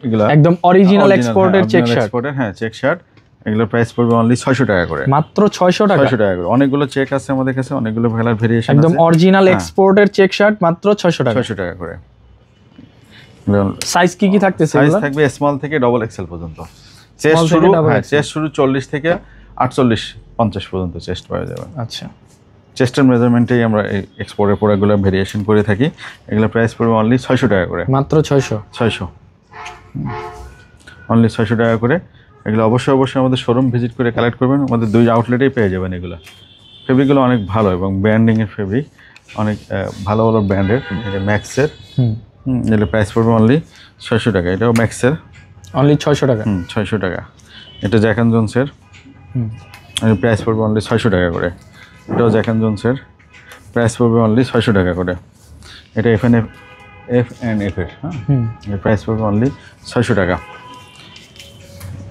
এগুলো একদম অরিজিনাল এক্সপোর্টের চেক শার্ট, হ্যাঁ চেক শার্ট। এগুলোর প্রাইস পড়বে অনলি 600 টাকা করে, মাত্র 600 টাকা। 600 টাকা করে। অনেকগুলো চেক আছে আমাদের কাছে, অনেকগুলো কালার ভেরিয়েশন আছে। একদম অরিজিনাল এক্সপোর্টের চেক শার্ট মাত্র 600 টাকা, 600 টাকা করে। সাইজ কি কি থাকতেছে? সাইজ থাকবে স্মল থেকে ডবল এক্সেল পর্যন্ত। চেস্ট শুরু 40 থেকে 48-50 পর্যন্ত চেস্ট পাওয়া যাবে। আচ্ছা চেস্টের মেজারমেন্টেই আমরা এই এক্সপোর্টের প্রোডাক্টগুলো ভেরিয়েশন করে থাকি। এগুলো প্রাইস পড়বে অনলি 600 টাকা করে, মাত্র 600 অনলি 600 টাকা করে। এগুলো অবশ্যই আমাদের শোরুম ভিজিট করে কালেক্ট করবেন, আমাদের 2 আউটলেটেই পেয়ে যাবেন। এগুলো ফেব্রিকগুলো অনেক ভালো এবং ব্র্যান্ডিংয়ের ফেব্রিক, অনেক ভালো ভালো ব্র্যান্ডের। এটা ম্যাক্সের, এগুলো প্রাইস পড়বে অনলি 600 টাকা। এটাও ম্যাক্সের, অনলি 600 টাকা। 600 টাকা। এটা জ্যাক অ্যান্ড জোনসের, প্রাইস পড়বে অনলি 600 টাকা করে। এটাও জ্যাক অ্যান্ড জোনসের, প্রাইস পড়বে অনলি 600 টাকা করে। এটা F&F-এর, হ্যাঁ এর প্রাইস পড়বে অনলি 600 টাকা।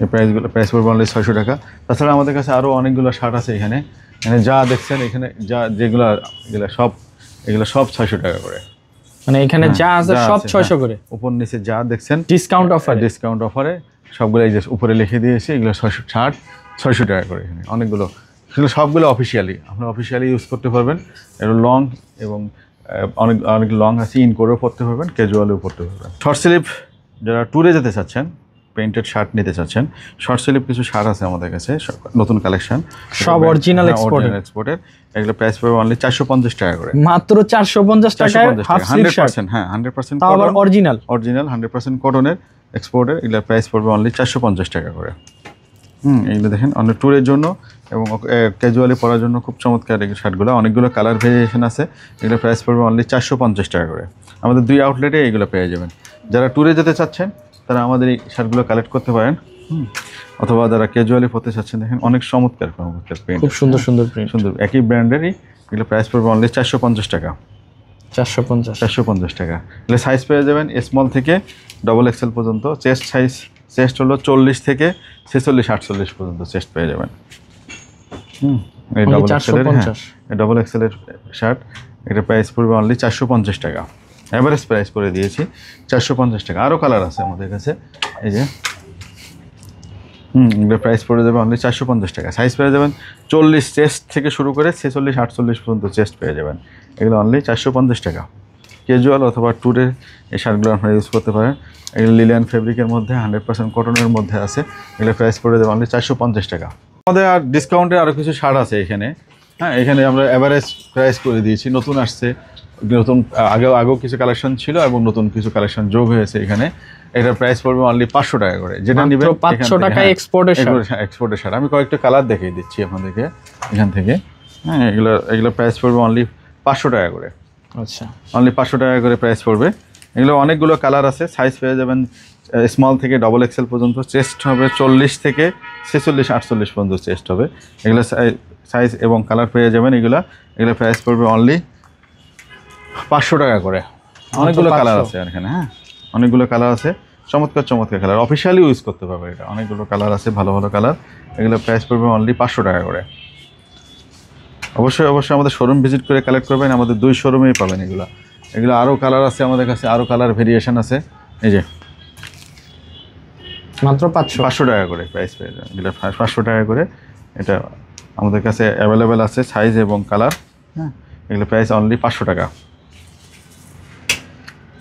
এই প্রাইস পড়বে অনলি 600 টাকা। তাছাড়া আমাদের কাছে আরও অনেকগুলো শার্ট আছে এখানে যা দেখছেন এখানে, এগুলো সব 600 টাকা করে। মানে এখানে যা আছে সব 600 করে, উপর নিচে যা দেখছেন ডিসকাউন্ট অফারে সবগুলো এই যে উপরে লিখে দিয়েছি। এগুলো 600 টাকা করে। এখানে অনেকগুলো, সেগুলো সবগুলো অফিসিয়ালি, আপনারা অফিসিয়ালি ইউজ করতে পারবেন। এগুলো লং এবং অনেক লং আছে, ইন করেও পরতে পারবেন, ক্যাজুয়ালিও পরতে পারবেন। শর্ট স্লিভ যারা ট্যুরে যেতে চাচ্ছেন, প্রিন্টেড শার্ট নিতে চাচ্ছেন, শর্ট স্লিভ কিছু শার্ট আছে আমাদের কাছে, নতুন কালেকশন, সব অরিজিনাল এক্সপোর্টের। এগুলো প্রাইস পড়বে অনলি 450 টাকা করে, মাত্র 450 টাকায় হাফ স্লিভ শার্ট। 100% তাও আবার অরিজিনাল 100% কটনের এক্সপোর্টের। এগুলো প্রাইস পড়বে অনলি 450 টাকা করে। এইগুলো দেখেন অনেক ট্যুরের জন্য এবং ক্যাজুয়ালি পরার জন্য খুব চমৎকার এই শার্টগুলো, অনেকগুলো কালার ভেরিয়েশন আছে। এগুলো প্রাইস পড়বে অনলি 450 টাকা করে। আমাদের 2 আউটলেটে এইগুলো পেয়ে যাবেন। যারা ট্যুরে যেতে চাচ্ছেন তারা আমাদের এই শার্টগুলো কালেক্ট করতে পারেন, অথবা যারা ক্যাজুয়ালি পরতে চাচ্ছেন দেখেন অনেক চমৎকার প্রিন্ট, খুব সুন্দর সুন্দর প্রিন্ট, সুন্দর একই ব্র্যান্ডেরই। এগুলো প্রাইস পড়বে অনলি 450 টাকা। 450 টাকা। এগুলো সাইজ পেয়ে যাবেন স্মল থেকে ডবল এক্সেল পর্যন্ত। চেস্ট হলো 40 থেকে 46 48 পর্যন্ত চেস্ট পেয়ে যাবেন। এই ডবল এক্সেলের শার্ট, এটা প্রাইস পড়বে অনলি 450 টাকা। এভারেজ প্রাইস করে দিয়েছি 450 টাকা। আরও কালার আছে আমাদের কাছে, এই যে এগুলো প্রাইস পড়ে যাবে অনলি 450 টাকা। সাইজ পেয়ে যাবেন 40 চেস্ট থেকে শুরু করে 46 48 পর্যন্ত চেস্ট পেয়ে যাবেন। এগুলো অনলি 450 টাকা। ক্যাজুয়াল অথবা ট্যুরে এই শার্টগুলো আপনারা ইউজ করতে পারেন। এগুলো লিলিয়ান ফেব্রিকের মধ্যে 100% কটনের মধ্যে আছে। এগুলো প্রাইস পড়ে যাবে অনলি 450 টাকা। আমাদের আর ডিসকাউন্টে আরও কিছু শার্ট আছে এখানে। হ্যাঁ, এখানে আমরা এভারেজ প্রাইস করে দিয়েছি। নতুন আসছে, নতুন আগেও কিছু কালেকশন ছিল এবং নতুন কিছু কালেকশন যোগ হয়েছে এখানে। এটার প্রাইস পড়বে অনলি 500 টাকা করে। যেটা নেবেন 500 টাকায় এক্সপোর্টের শার্ট। আমি কয়েকটা কালার দেখিয়ে দিচ্ছি আপনাদেরকে এখান থেকে। হ্যাঁ, এগুলো প্রাইস পড়বে অনলি 500 টাকা করে। আচ্ছা, অনলি 500 টাকা করে প্রাইস পড়বে। এগুলো অনেকগুলো কালার আছে। সাইজ পেয়ে যাবেন স্মল থেকে ডবল এক্সেল পর্যন্ত। চেস্ট হবে 40 থেকে 46 48 পর্যন্ত চেস্ট হবে। এগুলো সাইজ এবং কালার পেয়ে যাবেন। এগুলো প্রাইস পড়বে অনলি 500 টাকা করে। অনেকগুলো কালার আছে এখানে। হ্যাঁ, অনেকগুলো কালার আছে, চমৎকার কালার, অফিসিয়ালি ইউজ করতে পারবে এটা। অনেকগুলো কালার আছে, ভালো কালার। এগুলো প্রাইস পড়বে অনলি 500 টাকা করে। অবশ্যই আমাদের শোরুম ভিজিট করে কালেক্ট করবেন। আমাদের 2 শোরুমেই পাবেন এগুলো। আরও কালার আছে আমাদের কাছে, আরও কালার ভেরিয়েশন আছে। এই যে মাত্র 500 টাকা করে প্রাইস পেয়ে যাবেন। এগুলো 500 টাকা করে। এটা আমাদের কাছে অ্যাভেলেবেল আছে সাইজ এবং কালার। হ্যাঁ, এগুলো প্রাইস অনলি 500 টাকা।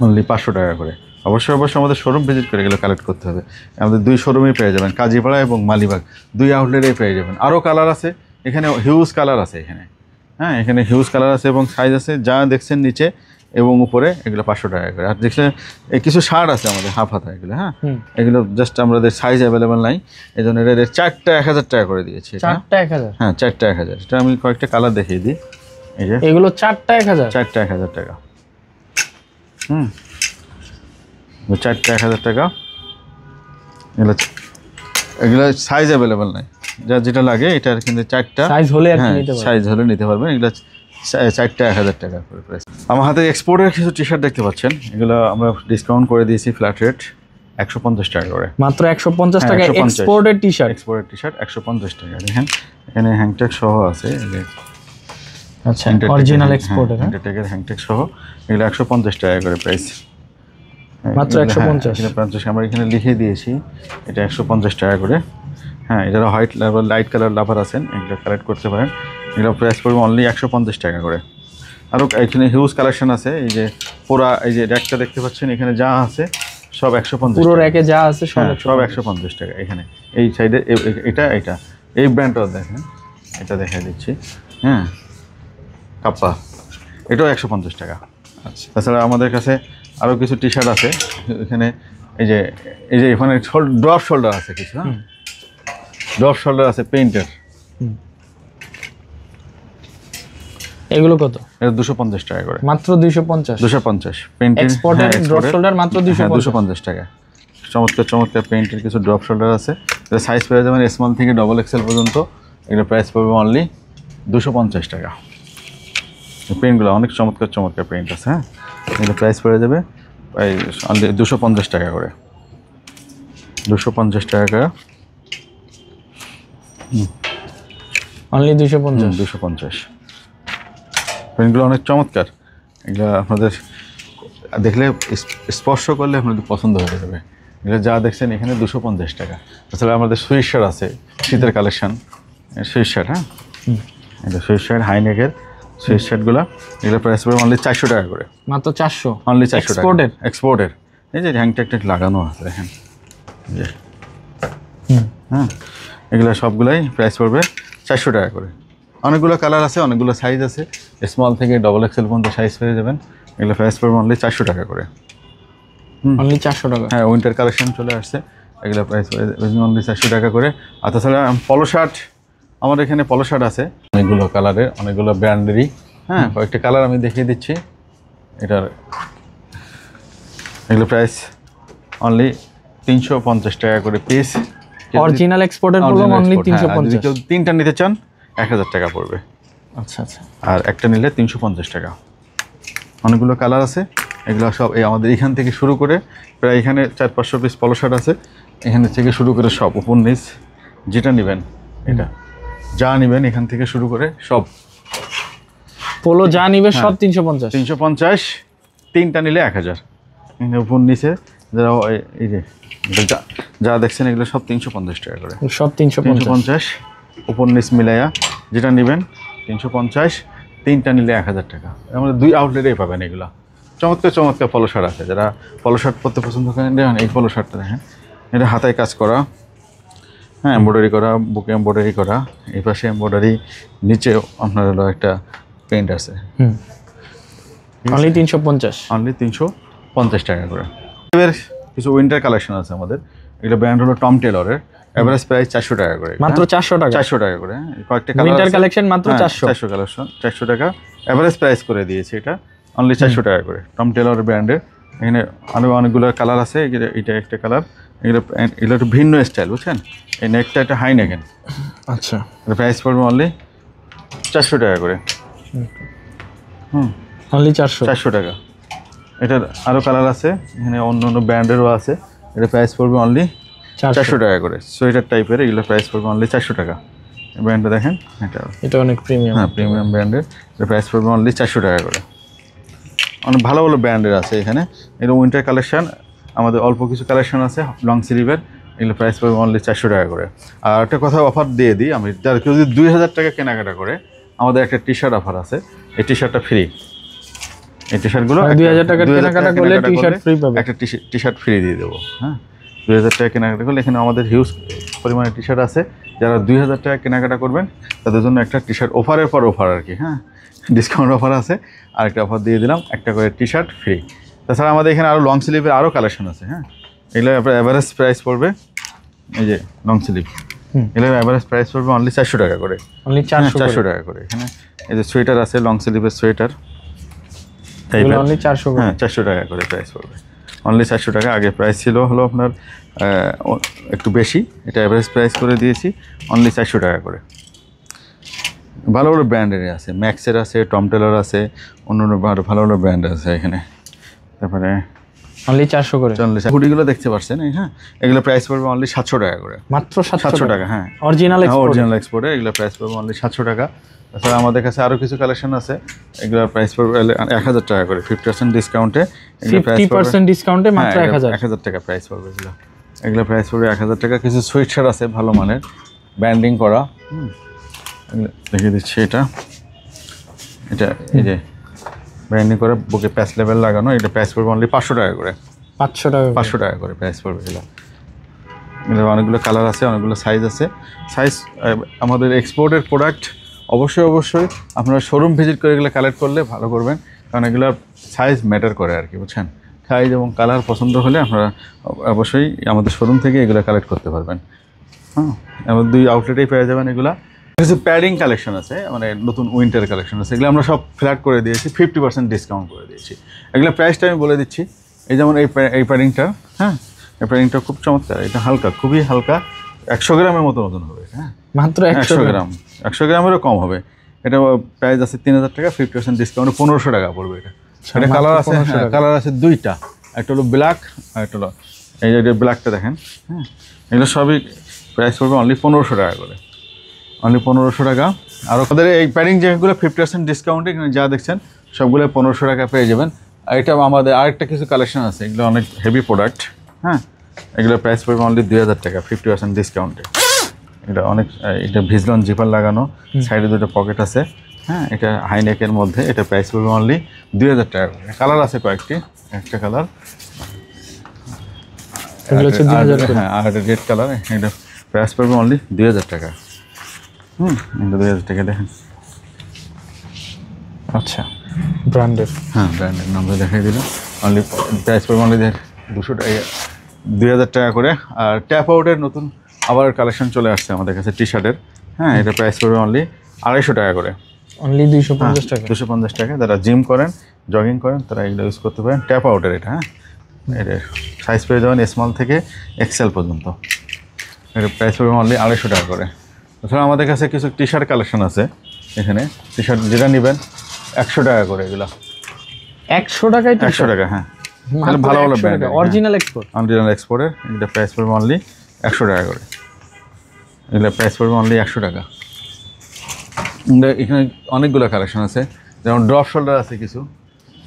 অনলি 500 টাকা করে। অবশ্যই আমাদের শোরুম ভিজিট করে এগুলো কালেক্ট করতে হবে। আমাদের 2 শোরুমেই পেয়ে যাবেন, কাজীপাড়া এবং মালিবাগ 2 আউটলেটেই পেয়ে যাবেন। আরও কালার আছে এখানে, হিউজ কালার আছে এখানে। হ্যাঁ, এখানে হিউজ কালার আছে এবং সাইজ আছে, যা দেখছেন নিচে এবং উপরে। এগুলো 500 টাকা করে। আর দেখছেন কিছু শার্ট আছে আমাদের হাফ হাতা, এগুলো। হ্যাঁ, এগুলো জাস্ট আমাদের সাইজ অ্যাভেলেবেল নাই, এই জন্য এটা 4টা 1000 টাকা করে দিয়েছি। 4টা 1000? হ্যাঁ, 4টা 1000। এটা আমি কয়েকটা কালার দেখিয়ে দিই। এই যে এগুলো 4টা 1000? 4টা 1000 টাকা। 4টা 1000 টাকা। এগুলো সাইজ অ্যাভেলেবেল নাই, যেটা লাগে এটার কিন্তু 4টা সাইজ হলে আর কি নিতে পারবেন। সাইজ হলে নিতে পারবেন। এগুলো 4টা 1000 টাকা করে প্রাইস। আমার হাতে এক্সপোর্টের কিছু টি শার্ট দেখতে পাচ্ছেন। এগুলো আমরা ডিসকাউন্ট করে দিয়েছি ফ্ল্যাট রেট 150 টাকা করে। মাত্র 150 টাকা এক্সপোর্টের টি শার্ট। 150 টাকা। দেখেন এখানে হ্যাংট্যাগ সহ আছে। আচ্ছা, অরিজিনাল এক্সপোর্টের হ্যাংট্যাগের হ্যাংট্যাগ সহ। এগুলো 150 টাকা করে প্রাইস। মাত্র 150? 50 আমরা এখানে লিখে দিয়েছি। এটা 150 টাকা করে। হ্যাঁ, যারা হোয়াইট লাভার, লাইট কালার লাভার আছেন এগুলো কালেক্ট করতে পারেন। এগুলো প্রাইস পড়বে অনলি 150 টাকা করে। আরও এখানে হিউজ কালেকশন আছে। এই যে পুরা এই যে র্যাকটা দেখতে পাচ্ছেন, এখানে যা আছে সব 150। পুরো র্যাকে যা আছে সব 150 টাকা। এখানে এই সাইডে এটা এই ব্র্যান্ডটা দেখেন, এটা দেখাই দিচ্ছি। হ্যাঁ, কাপ্পা, এটাও 150 টাকা। আচ্ছা, তাছাড়া আমাদের কাছে আরও কিছু টি শার্ট আছে এখানে। এই যে এখানে ড্রপ শোল্ডার আছে কিছু। হ্যাঁ, ড্রপ শোল্ডার আছে পেইন্টের। এগুলো কত? এটা 250 টাকা করে। মাত্র 250? পেইন্টের এক্সপোর্টের ড্রপ শোল্ডার মাত্র 250 টাকা। চমৎকার পেইন্টের কিছু ড্রপ শোল্ডার আছে। এটা সাইজ পেয়ে যাবেন স্মল থেকে ডবল এক্সেল পর্যন্ত। এগুলো প্রাইস পড়বে অনলি 250 টাকা। পেইন্টগুলো অনেক চমৎকার পেইন্ট আছে। হ্যাঁ, এগুলো প্রাইস পড়ে যাবে অনলি 250 টাকা করে। 250 টাকা। অনলি 250? 250। পেইন্টগুলো অনেক চমৎকার। এগুলো আপনাদের দেখলে, স্পর্শ করলে আপনাদের পছন্দ হয়ে যাবে। এগুলো যা দেখছেন এখানে 250 টাকা। তাছাড়া আমাদের সুইচ শার্ট আছে, শীতের কালেকশন সুইচ শার্ট। হ্যাঁ, এটা সুইচ শার্ট, হাইনেকের সুইচ শার্টগুলো। এগুলো প্রাইস পড়বে অনলি 400 টাকা করে। মাত্র 400? অনলি 400 টাকা। এক্সপোর্টের। এই যে হ্যাংট্যাগ লাগানো আছে দেখেন। হ্যাঁ, এগুলো সবগুলাই প্রাইস পড়বে 400 টাকা করে। অনেকগুলো কালার আছে, অনেকগুলো সাইজ আছে। স্মল থেকে ডবল এক্সেল পর্যন্ত সাইজ পেয়ে যাবেন। এগুলো প্রাইস পড়বে অনলি 400 টাকা করে। অনলি 400 টাকা। হ্যাঁ, উইন্টার কালেকশন চলে আসছে। এগুলো প্রাইস অনলি 400 টাকা করে। আর তাছাড়া পলো শার্ট, আমাদের এখানে পলো শার্ট আছে অনেকগুলো কালারের, অনেকগুলো ব্র্যান্ডেরই। হ্যাঁ, কয়েকটা কালার আমি দেখিয়ে দিচ্ছি। এটার এগুলো প্রাইস অনলি 350 টাকা করে পিস। অরিজিনাল এক্সপোর্টের পোলো অনলি 350। যদি কেউ 3টা নিতে চান 1000 টাকা পড়বে। আচ্ছা আচ্ছা। আর একটা নিলে 350 টাকা। অনেকগুলো কালার আছে, এগুলো সব এই আমাদের এখান থেকে শুরু করে প্রায় এখানে 400-500 পিস পলো শার্ট আছে। এখানে থেকে শুরু করে সব উপর নিচ যেটা নেবেন, এটা যা নেবেন এখান থেকে শুরু করে সব পোলো যা নিবে সব 350। 350, 3টা নিলে 1000। উপর নিচে যারা এই যে যা দেখছেন এগুলো সব 350 টাকা করে। সব 350, উপর নিচ মিলাইয়া যেটা নেবেন 350, 3টা নিলে 1000 টাকা। আমরা 2 আউটলেটেই পাবেন এগুলো। চমৎকার চমৎকার পলো শার্ট আছে, যারা পলো শার্ট পরতে পছন্দ করেন দেখেন এই পলো শার্টটা দেখেন, এটা হাতায় কাজ করা, হ্যাঁ এমব্রয়ডারি করা, বুকে এমব্রয়ডারি করা, এই পাশে এমব্রয়ডারি, নিচে আপনার হলো একটা পেইন্ট আছে। অনলি 350, অনলি 350 টাকা করে। এবার কিছু উইন্টার কালেকশন আছে আমাদের, এগুলো ব্র্যান্ড হলো টম টেলরের, এভারেজ প্রাইস 400 টাকা করে। মাত্র 400 টাকা, 400 টাকা করে। কয়েকটা কালার উইন্টার কালেকশন মাত্র 400 কালেকশন 400 টাকা এভারেজ প্রাইস করে দিয়েছে। এটা অনলি 400 টাকা করে, টম টেলর ব্র্যান্ডের। এখানে আরও অনেকগুলো কালার আছে, এটা একটা কালার। এগুলো একটু ভিন্ন স্টাইল, বুঝছেন? এই নেকটা একটা হাই নেকেন। আচ্ছা, প্রাইস পড়বে অনলি 400 টাকা করে। অনলি 400 টাকা। এটার আরও কালার আছে, এখানে অন্য অন্য ব্র্যান্ডেরও আছে। এটা প্রাইস পড়বে অনলি 400 টাকা করে। সোয়েটার টাইপের, এগুলো প্রাইস পড়বে অনলি 400 টাকা। ব্র্যান্ডটা দেখেন, এটা অনেক প্রিমিয়াম। হ্যাঁ, প্রিমিয়াম ব্র্যান্ডের। এটা প্রাইস পড়বে অনলি 400 টাকা করে। অনেক ভালো ভালো ব্র্যান্ডের আছে এখানে। এটা উইন্টার কালেকশন, আমাদের অল্প কিছু কালেকশন আছে লং স্লিভের, এগুলো প্রাইস পড়বে অনলি 400 টাকা করে। আর একটা কথা অফার দিয়ে দিই আমি, যার কেউ যদি 2000 টাকা কেনাকাটা করে, আমাদের একটা টি শার্ট অফার আছে। এই টি শার্টটা ফ্রি। এই টি শার্টগুলো 2000 টাকা কেনাকাটা করলে টি শার্ট ফ্রি পাবে। একটা টি শার্ট ফ্রি দিয়ে দেবো। হ্যাঁ, 2000 টাকা কেনাকাটা করলে এখানে আমাদের হিউজ পরিমাণে টি শার্ট আছে। যারা 2000 টাকা কেনাকাটা করবেন তাদের জন্য একটা টি শার্ট অফারের পর অফার আর কি। হ্যাঁ, ডিসকাউন্ট অফার আছে, আর একটা অফার দিয়ে দিলাম, একটা করে টি শার্ট ফ্রি। তাছাড়া আমাদের এখানে আরও লং স্লিভের আরও কালেকশন আছে। হ্যাঁ, এগুলো আপনার অ্যাভারেজ প্রাইস পড়বে, এই যে লং স্লিভ, এগুলো অ্যাভারেজ প্রাইস পড়বে অনলি 400 টাকা করে। অনলি 400 টাকা করে। এখানে এই যে সোয়েটার আছে, লং স্লিভের সোয়েটার, অনলি 400 করে। হ্যাঁ, 400 টাকা করে প্রাইস পড়বে। অনলি 400 টাকা। আগে প্রাইস ছিল হলো আপনার একটু বেশি, এটা অ্যাভারেজ প্রাইস করে দিয়েছি অনলি 400 টাকা করে। ভালো ভালো ব্র্যান্ডের আছে, ম্যাক্সের আছে, টম টেলর আছে, অন্য অন্য ভালো ভালো ব্র্যান্ড আছে এখানে। তারপরে অনলি 400 করে। হুডিগুলো দেখতে পাচ্ছেন, হ্যাঁ, এগুলো প্রাইস পড়বে অনলি 700 টাকা করে। মাত্র 700 টাকা। হ্যাঁ, অরিজিনাল এক্সপোর্টে এগুলো প্রাইস পড়বে অনলি 700 টাকা। তাছাড়া আমাদের কাছে আরও কিছু কালেকশন আছে, এগুলোর প্রাইস পড়বে 1000 টাকা করে। 50% ডিসকাউন্টে, 50% ডিসকাউন্টে মাত্র 1000 টাকা প্রাইস পড়বে। এগুলো প্রাইস পড়বে 1000 টাকা। কিছু সুইট শার্ট আছে ভালো মানের, ব্র্যান্ডিং করা, দেখিয়ে দিচ্ছি। এটা এই যে ব্র্যান্ডিং করে বুকে প্যাচ লেভেল লাগানো, এটা প্রাইস পড়বে অনলি 500 টাকা করে। 500 টাকা করে প্রাইস পড়বে। এগুলো অনেকগুলো কালার আছে, অনেকগুলো সাইজ আছে। সাইজ আমাদের এক্সপোর্টের প্রোডাক্ট, অবশ্যই আপনারা শোরুম ভিজিট করে এগুলো কালেক্ট করলে ভালো করবেন, কারণ এগুলো সাইজ ম্যাটার করে আর কি, বুঝছেন? সাইজ এবং কালার পছন্দ হলে আপনারা অবশ্যই আমাদের শোরুম থেকে এগুলো কালেক্ট করতে পারবেন। হ্যাঁ, আমাদের 2 আউটলেটেই পেয়ে যাবেন এগুলা। কিছু প্যাডিং কালেকশন আছে, মানে নতুন উইন্টার কালেকশন আছে, এগুলো আমরা সব ফ্ল্যাট করে দিয়েছি, 50% ডিসকাউন্ট করে দিয়েছি। এগুলো প্রাইসটা আমি বলে দিচ্ছি। এই যেমন এই প্যাডিংটা, হ্যাঁ, এই প্যাডিংটা খুব চমৎকার। এটা হালকা, খুবই হালকা, 100 গ্রামের মতো ওজন হবে। হ্যাঁ, মাত্র 100 গ্রাম, 100 গ্রামেরও কম হবে। এটা প্রাইস আছে 3000 টাকা, 50% ডিসকাউন্টে 1500 টাকা পড়বে। এটা কালার আছে, কালার আছে 2টা, একটা হলো ব্ল্যাক আর একটা হলো এই যে ব্ল্যাকটা দেখেন। হ্যাঁ, এগুলো সবই প্রাইস পড়বে অনলি 1500 টাকা করে। অনলি 1500 টাকা। আর ওদের এই প্যাডিং যেগুলো 50% ডিসকাউন্টে এখানে যা দেখছেন সবগুলো 1500 টাকা পেয়ে যাবেন। আর এটা আমাদের আরেকটা কিছু কালেকশন আছে, এগুলো অনেক হেভি প্রোডাক্ট। হ্যাঁ, এগুলো প্রাইস পড়বে অনলি 2000 টাকা, 50% ডিসকাউন্টে। এটা অনেক, এটা ভিজলন জিপার লাগানো, সাইডে 2টা পকেট আছে। হ্যাঁ, এটা হাইনেকের মধ্যে, এটা প্রাইস পড়বে অনলি 2000 টাকা করে। কালার আছে কয়েকটি, একটা কালার, হ্যাঁ, আর রেড কালার। এটা প্রাইস পড়বে অনলি 2000 টাকা। এটা 2000 টাকা দেখেন। আচ্ছা, ব্র্যান্ডের, হ্যাঁ, ব্র্যান্ডের নামটা দেখাই দিলাম। অনলি প্রাইস পড়বে অনলি 200 টাকা, 2000 টাকা করে। আর ট্যাপ আউটের নতুন আবার কালেকশন চলে আসছে আমাদের কাছে টি শার্টের। হ্যাঁ, এটা প্রাইস পড়বে অনলি 250 টাকা করে। অনলি 250 টাকা। 250 টাকা। যারা জিম করেন, জগিং করেন, তারা এগুলো ইউজ করতে পারেন। ট্যাপ আউটের এটা। হ্যাঁ, এটা সাইজ পেয়ে যাবেন স্মল থেকে এক্সেল পর্যন্ত। এটা প্রাইস পড়বে অনলি 250 টাকা করে। তাছাড়া আমাদের কাছে কিছু টি শার্ট কালেকশন আছে এখানে। টি শার্ট যেটা নেবেন 100 টাকা করে এগুলো। 100 টাকায় 100 টাকা, হ্যাঁ। তাহলে ভালো ভালো ব্র্যান্ড, অরিজিনাল এক্সপোর্ট। অরিজিনাল এক্সপোর্টের এটা প্রাইস পড়বে অনলি 100 টাকা করে। এগুলো প্রাইস পড়বে অনলি 100 টাকা। এখানে অনেকগুলো কালেকশন আছে, যেমন ড্রপ শোল্ডার আছে কিছু।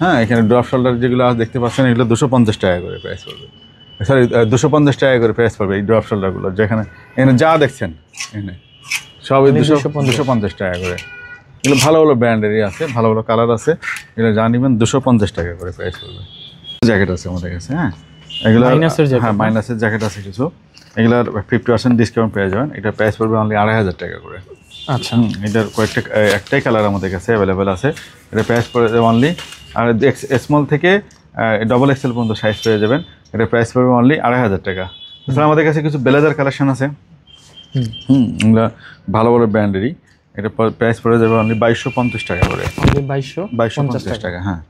হ্যাঁ, এখানে ড্রপ শোল্ডার যেগুলো দেখতে পাচ্ছেন এগুলো 250 টাকা করে প্রাইস পড়বে। সরি, 250 টাকা করে প্রাইস পড়বে এই ড্রপ শোল্ডারগুলো। যেখানে এখানে যা দেখছেন এখানে সবই 250 টাকা করে। এগুলো ভালো ভালো ব্র্যান্ডেরই আছে, ভালো ভালো কালার আছে। এগুলো যা নেবেন 250 টাকা করে প্রাইস পড়বে। জ্যাকেট আছে আমাদের কাছে। হ্যাঁ, এগুলো হ্যাঁ মাইনাসের জ্যাকেট আছে কিছু। এগুলোর 50% ডিসকাউন্ট পেয়ে যাবেন। এটা প্রাইস পড়বে অনলি 2500 টাকা করে। আচ্ছা, এটার একটাই কালার আমাদের কাছে অ্যাভেলেবেল আছে। এটা প্রাইস পড়বে অনলি, আর স্মল থেকে ডবল এক্সেল পর্যন্ত সাইজ পেয়ে যাবেন। এটা প্রাইস পড়বে অনলি 2500 টাকা। তাছাড়া আমাদের কাছে কিছু ব্লেজার কালেকশন আছে। এগুলো ভালো ভালো ব্র্যান্ডেরই। এটা প্রাইস পড়ে যাবে অনলি 2250 টাকা করে। 2250 টাকা। হ্যাঁ,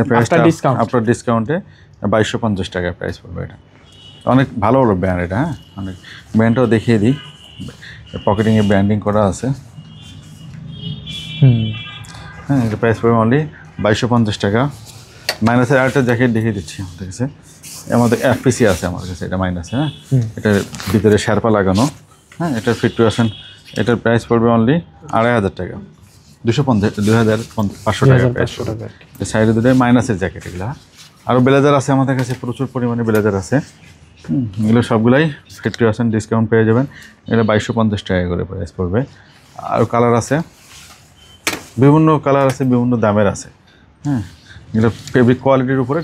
প্রাইসটা আপনার ডিসকাউন্টে 2250 টাকা প্রাইস পড়বে। এটা অনেক ভালো ভালো ব্র্যান্ড এটা। হ্যাঁ, অনেক ব্র্যান্ডটাও দেখিয়ে দিই। পকেটিংয়ে ব্র্যান্ডিং করা আছে। হ্যাঁ, এটা প্রাইস পড়বে অনলি 2250 টাকা। মাইনাসের আরেকটা জ্যাকেট দেখিয়ে দিচ্ছি আমাদের কাছে। আমাদের FPC আছে আমাদের কাছে, এটা মাইনাসে। হ্যাঁ, এটার ভিতরে শার্পা লাগানো। হ্যাঁ, এটার 50%। এটার প্রাইস পড়বে অনলি 2500 টাকা। 2500 টাকা প্রাইস পড়বে। সাইডে দুটো মাইনাসের জ্যাকেট এগুলো। আরও ব্লেজার আছে আমাদের কাছে, প্রচুর পরিমাণে ব্লেজার আছে। এগুলো সবগুলাই 50% ডিসকাউন্ট পেয়ে যাবেন। এগুলো 2250 টাকা করে প্রাইস পড়বে। আরও কালার আছে, বিভিন্ন কালার আছে, বিভিন্ন দামের আছে। হ্যাঁ, এগুলো ফেব্রিক কোয়ালিটির উপরে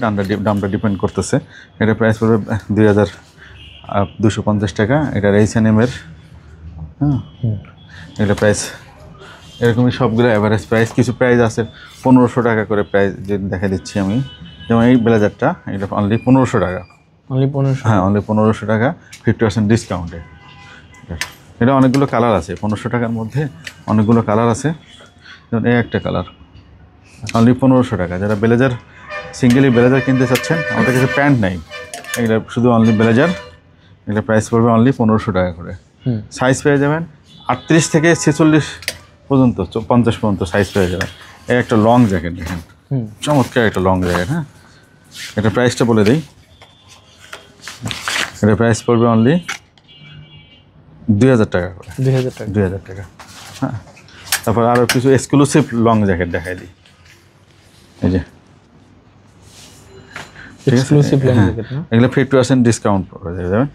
দামটা ডিপেন্ড করতেছে। এটা প্রাইস পড়বে 2250 টাকা। এটার H&M-এর। হ্যাঁ, এটা প্রাইস এরকমই সবগুলো অ্যাভারেজ প্রাইস। কিছু প্রাইস আছে 1500 টাকা করে প্রাইস যে দেখা দিচ্ছি আমি। যেমন এই ব্লেজারটা, এটা অনলি 1500 টাকা। অনলি 1500? হ্যাঁ, অনলি 1500 টাকা 50% ডিসকাউন্টে। এটা অনেকগুলো কালার আছে 1500 টাকার মধ্যে, অনেকগুলো কালার আছে। যেমন এই একটা কালার অনলি 1500 টাকা। যারা ব্লেজার সিঙ্গেলি ব্লেজার কিনতে চাচ্ছেন, আমাদের কাছে প্যান্ট নেই, এগুলো শুধু অনলি ব্লেজার। এগুলো প্রাইস পড়বে অনলি 1500 টাকা করে। সাইজ পেয়ে যাবেন 38 থেকে 46 পর্যন্ত, 50 পর্যন্ত সাইজ পেয়ে যাবেন। এই একটা লং জ্যাকেট দেখেন, চমৎকার একটা লং জ্যাকেট। হ্যাঁ, এটা প্রাইসটা বলে দিই। এটা প্রাইস পড়বে অনলি 2000 টাকা করে। 2000 টাকা। হ্যাঁ, তারপর আরও কিছু এক্সক্লুসিভ লং জ্যাকেট দেখাই দিই। এই যে এগুলো 50% ডিসকাউন্ট হয়ে যাবে।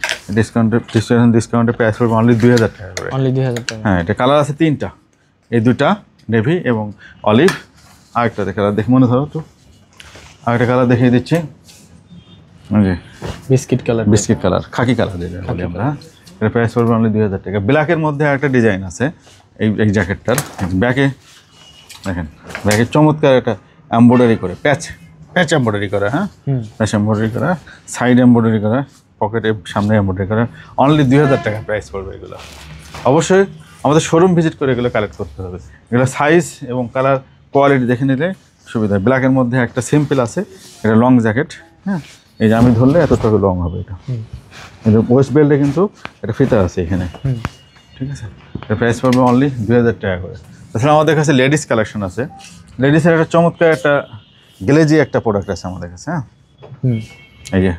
ডিসকাউন্টে প্রাইস পড়বে অনলি 2000 টাকা করে। হ্যাঁ, এটা কালার আছে 3টা, এই 2টা নেভি এবং অলিভ। আরেকটা কালার দেখে মনে ধরো তো, আরেকটা কালার দেখিয়ে দিচ্ছি। জি, বিস্কিট কালার, খাকি কালার যেটা বলি আমরা। এর প্রাইস পড়বে অনলি 2000 টাকা। ব্ল্যাকের মধ্যে একটা ডিজাইন আছে এই জ্যাকেটটার। ব্যাকে দেখেন, ব্যাকে চমৎকার একটা এমব্রয়ডারি করে, প্যাচ এমব্রয়ডারি করা। হ্যাঁ, প্যাচ এমব্রয়ডারি করা, সাইড এমব্রয়ডারি করা, পকেটে সামনে এমব্রয়ডারি করা। অনলি 2000 টাকা প্রাইস পড়বে এগুলো। অবশ্যই আমাদের শোরুম ভিজিট করে এগুলো কালেক্ট করতে হবে। এগুলো সাইজ এবং কালার কোয়ালিটি দেখে নিলে সুবিধা। ব্ল্যাকের মধ্যে একটা সিম্পল আছে, এটা লং জ্যাকেট। হ্যাঁ, এই যে আমি ধরলে এতটুকু লং হবে এটা। কিন্তু ওয়েস্ট বেল্টে কিন্তু এটা ফিতা আছে এখানে। ঠিক আছে, এর প্রাইস পড়বে অনলি 2000 টাকা করে। তাছাড়া আমাদের কাছে লেডিস কালেকশন আছে। লেডিসের একটা চমৎকার একটা গ্লেজি একটা প্রোডাক্ট আছে আমাদের কাছে। হ্যাঁ, এই যে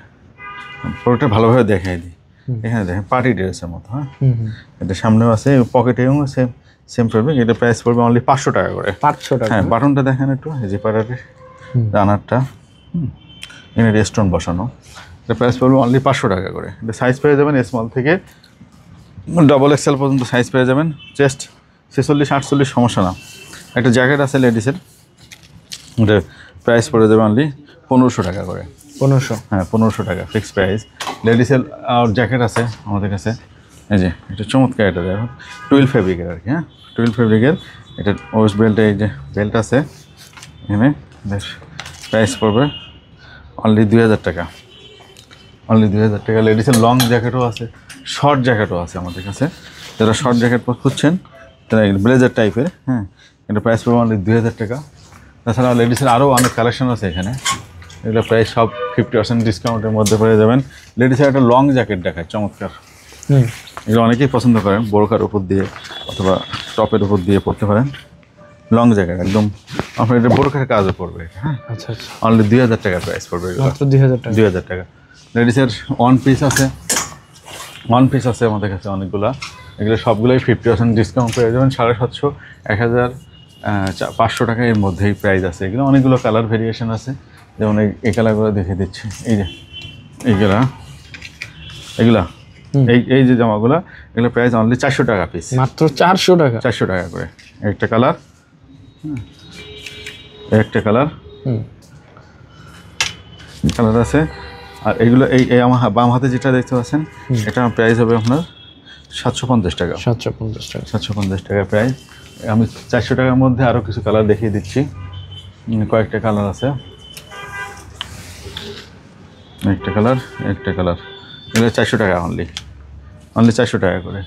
প্রোডাক্টটা ভালোভাবে দেখাই দিই। এখানে দেখেন পার্টি ড্রেসের মতো। হ্যাঁ, এটা সামনেও আছে, পকেটেও সেম ফেব্রিক। এটা প্রাইস পড়বে অনলি 500 টাকা করে। 500 টাকা। হ্যাঁ, বাটনটা দেখেন একটু, এই যে পাড়াটের রানারটা, এখানে রেস্টুন বসানো। এটা প্রাইস পড়বে অনলি 500 টাকা করে। এটা সাইজ পেয়ে যাবেন স্মল থেকে ডবল এক্সেল পর্যন্ত সাইজ পেয়ে যাবেন। চেস্ট 46-48 সমস্যা না। একটা জ্যাকেট আছে লেডিসের, এটা প্রাইস পড়ে যাবে অনলি 1500 টাকা করে। 1500? হ্যাঁ, 1500 টাকা ফিক্সড প্রাইস। লেডিসের আর জ্যাকেট আছে আমাদের কাছে। এই যে এটা চমৎকার, এটা দেখো টুইল ফেব্রিকের আর কি। হ্যাঁ, টুইল ফেব্রিকের। এটা ওয়েস্ট বেল্টে এই যে বেল্ট আছে এখানে। বেশ, প্রাইস পড়বে অনলি 2000 টাকা। অনলি 2000 টাকা। লেডিসের লং জ্যাকেটও আছে, শর্ট জ্যাকেটও আছে আমাদের কাছে। যারা শর্ট জ্যাকেট খুঁজছেন তারা ব্লেজার টাইপের, হ্যাঁ, এটা প্রাইস পড়বে অনলি 2000 টাকা। তাছাড়া লেডিসের আরও অনেক কালেকশন আছে এখানে, এগুলো প্রায় সব 50% ডিসকাউন্টের মধ্যে পেয়ে যাবেন। লেডিসের একটা লং জ্যাকেট দেখায় চমৎকার, এগুলো অনেকেই পছন্দ করেন, বোরকার উপর দিয়ে অথবা টপের উপর দিয়ে পরতে পারেন। লং জ্যাকেট একদম আপনার এটা বোরকার কাজও পড়বে, হ্যাঁ। আচ্ছা আচ্ছা, অনলি 2000 টাকা প্রাইস পড়বে, মাত্র 2000 টাকা। 2000 টাকা। লেডিসের ওয়ান পিস আছে, ওয়ান পিস আছে আমাদের কাছে অনেকগুলা, এগুলো সবগুলোই 50% ডিসকাউন্ট পেয়ে যাবেন। 750, 1500 টাকা এর মধ্যেই প্রাইস আছে। এগুলো অনেকগুলো কালার ভেরিয়েশন আছে, যেমন এই কালারগুলো দেখে দিচ্ছি, এই যে এগুলা এই যে জামাগুলো, এগুলো প্রাইস অনলি 400 টাকা পিস, মাত্র 400 টাকা। 400 টাকা করে একটা কালার, একটা কালার কালার আছে। আর এগুলো এই আমার বাম হাতে যেটা দেখতে পাচ্ছেন, এটা প্রাইস হবে আপনার 750 টাকা। 750 টাকা, 750 টাকা প্রাইস। আমি 400 টাকার মধ্যে আরও কিছু কালার দেখিয়ে দিচ্ছি, কয়েকটা কালার আছে, একটা কালার, এগুলো 400 টাকা অনলি 400 টাকা করে।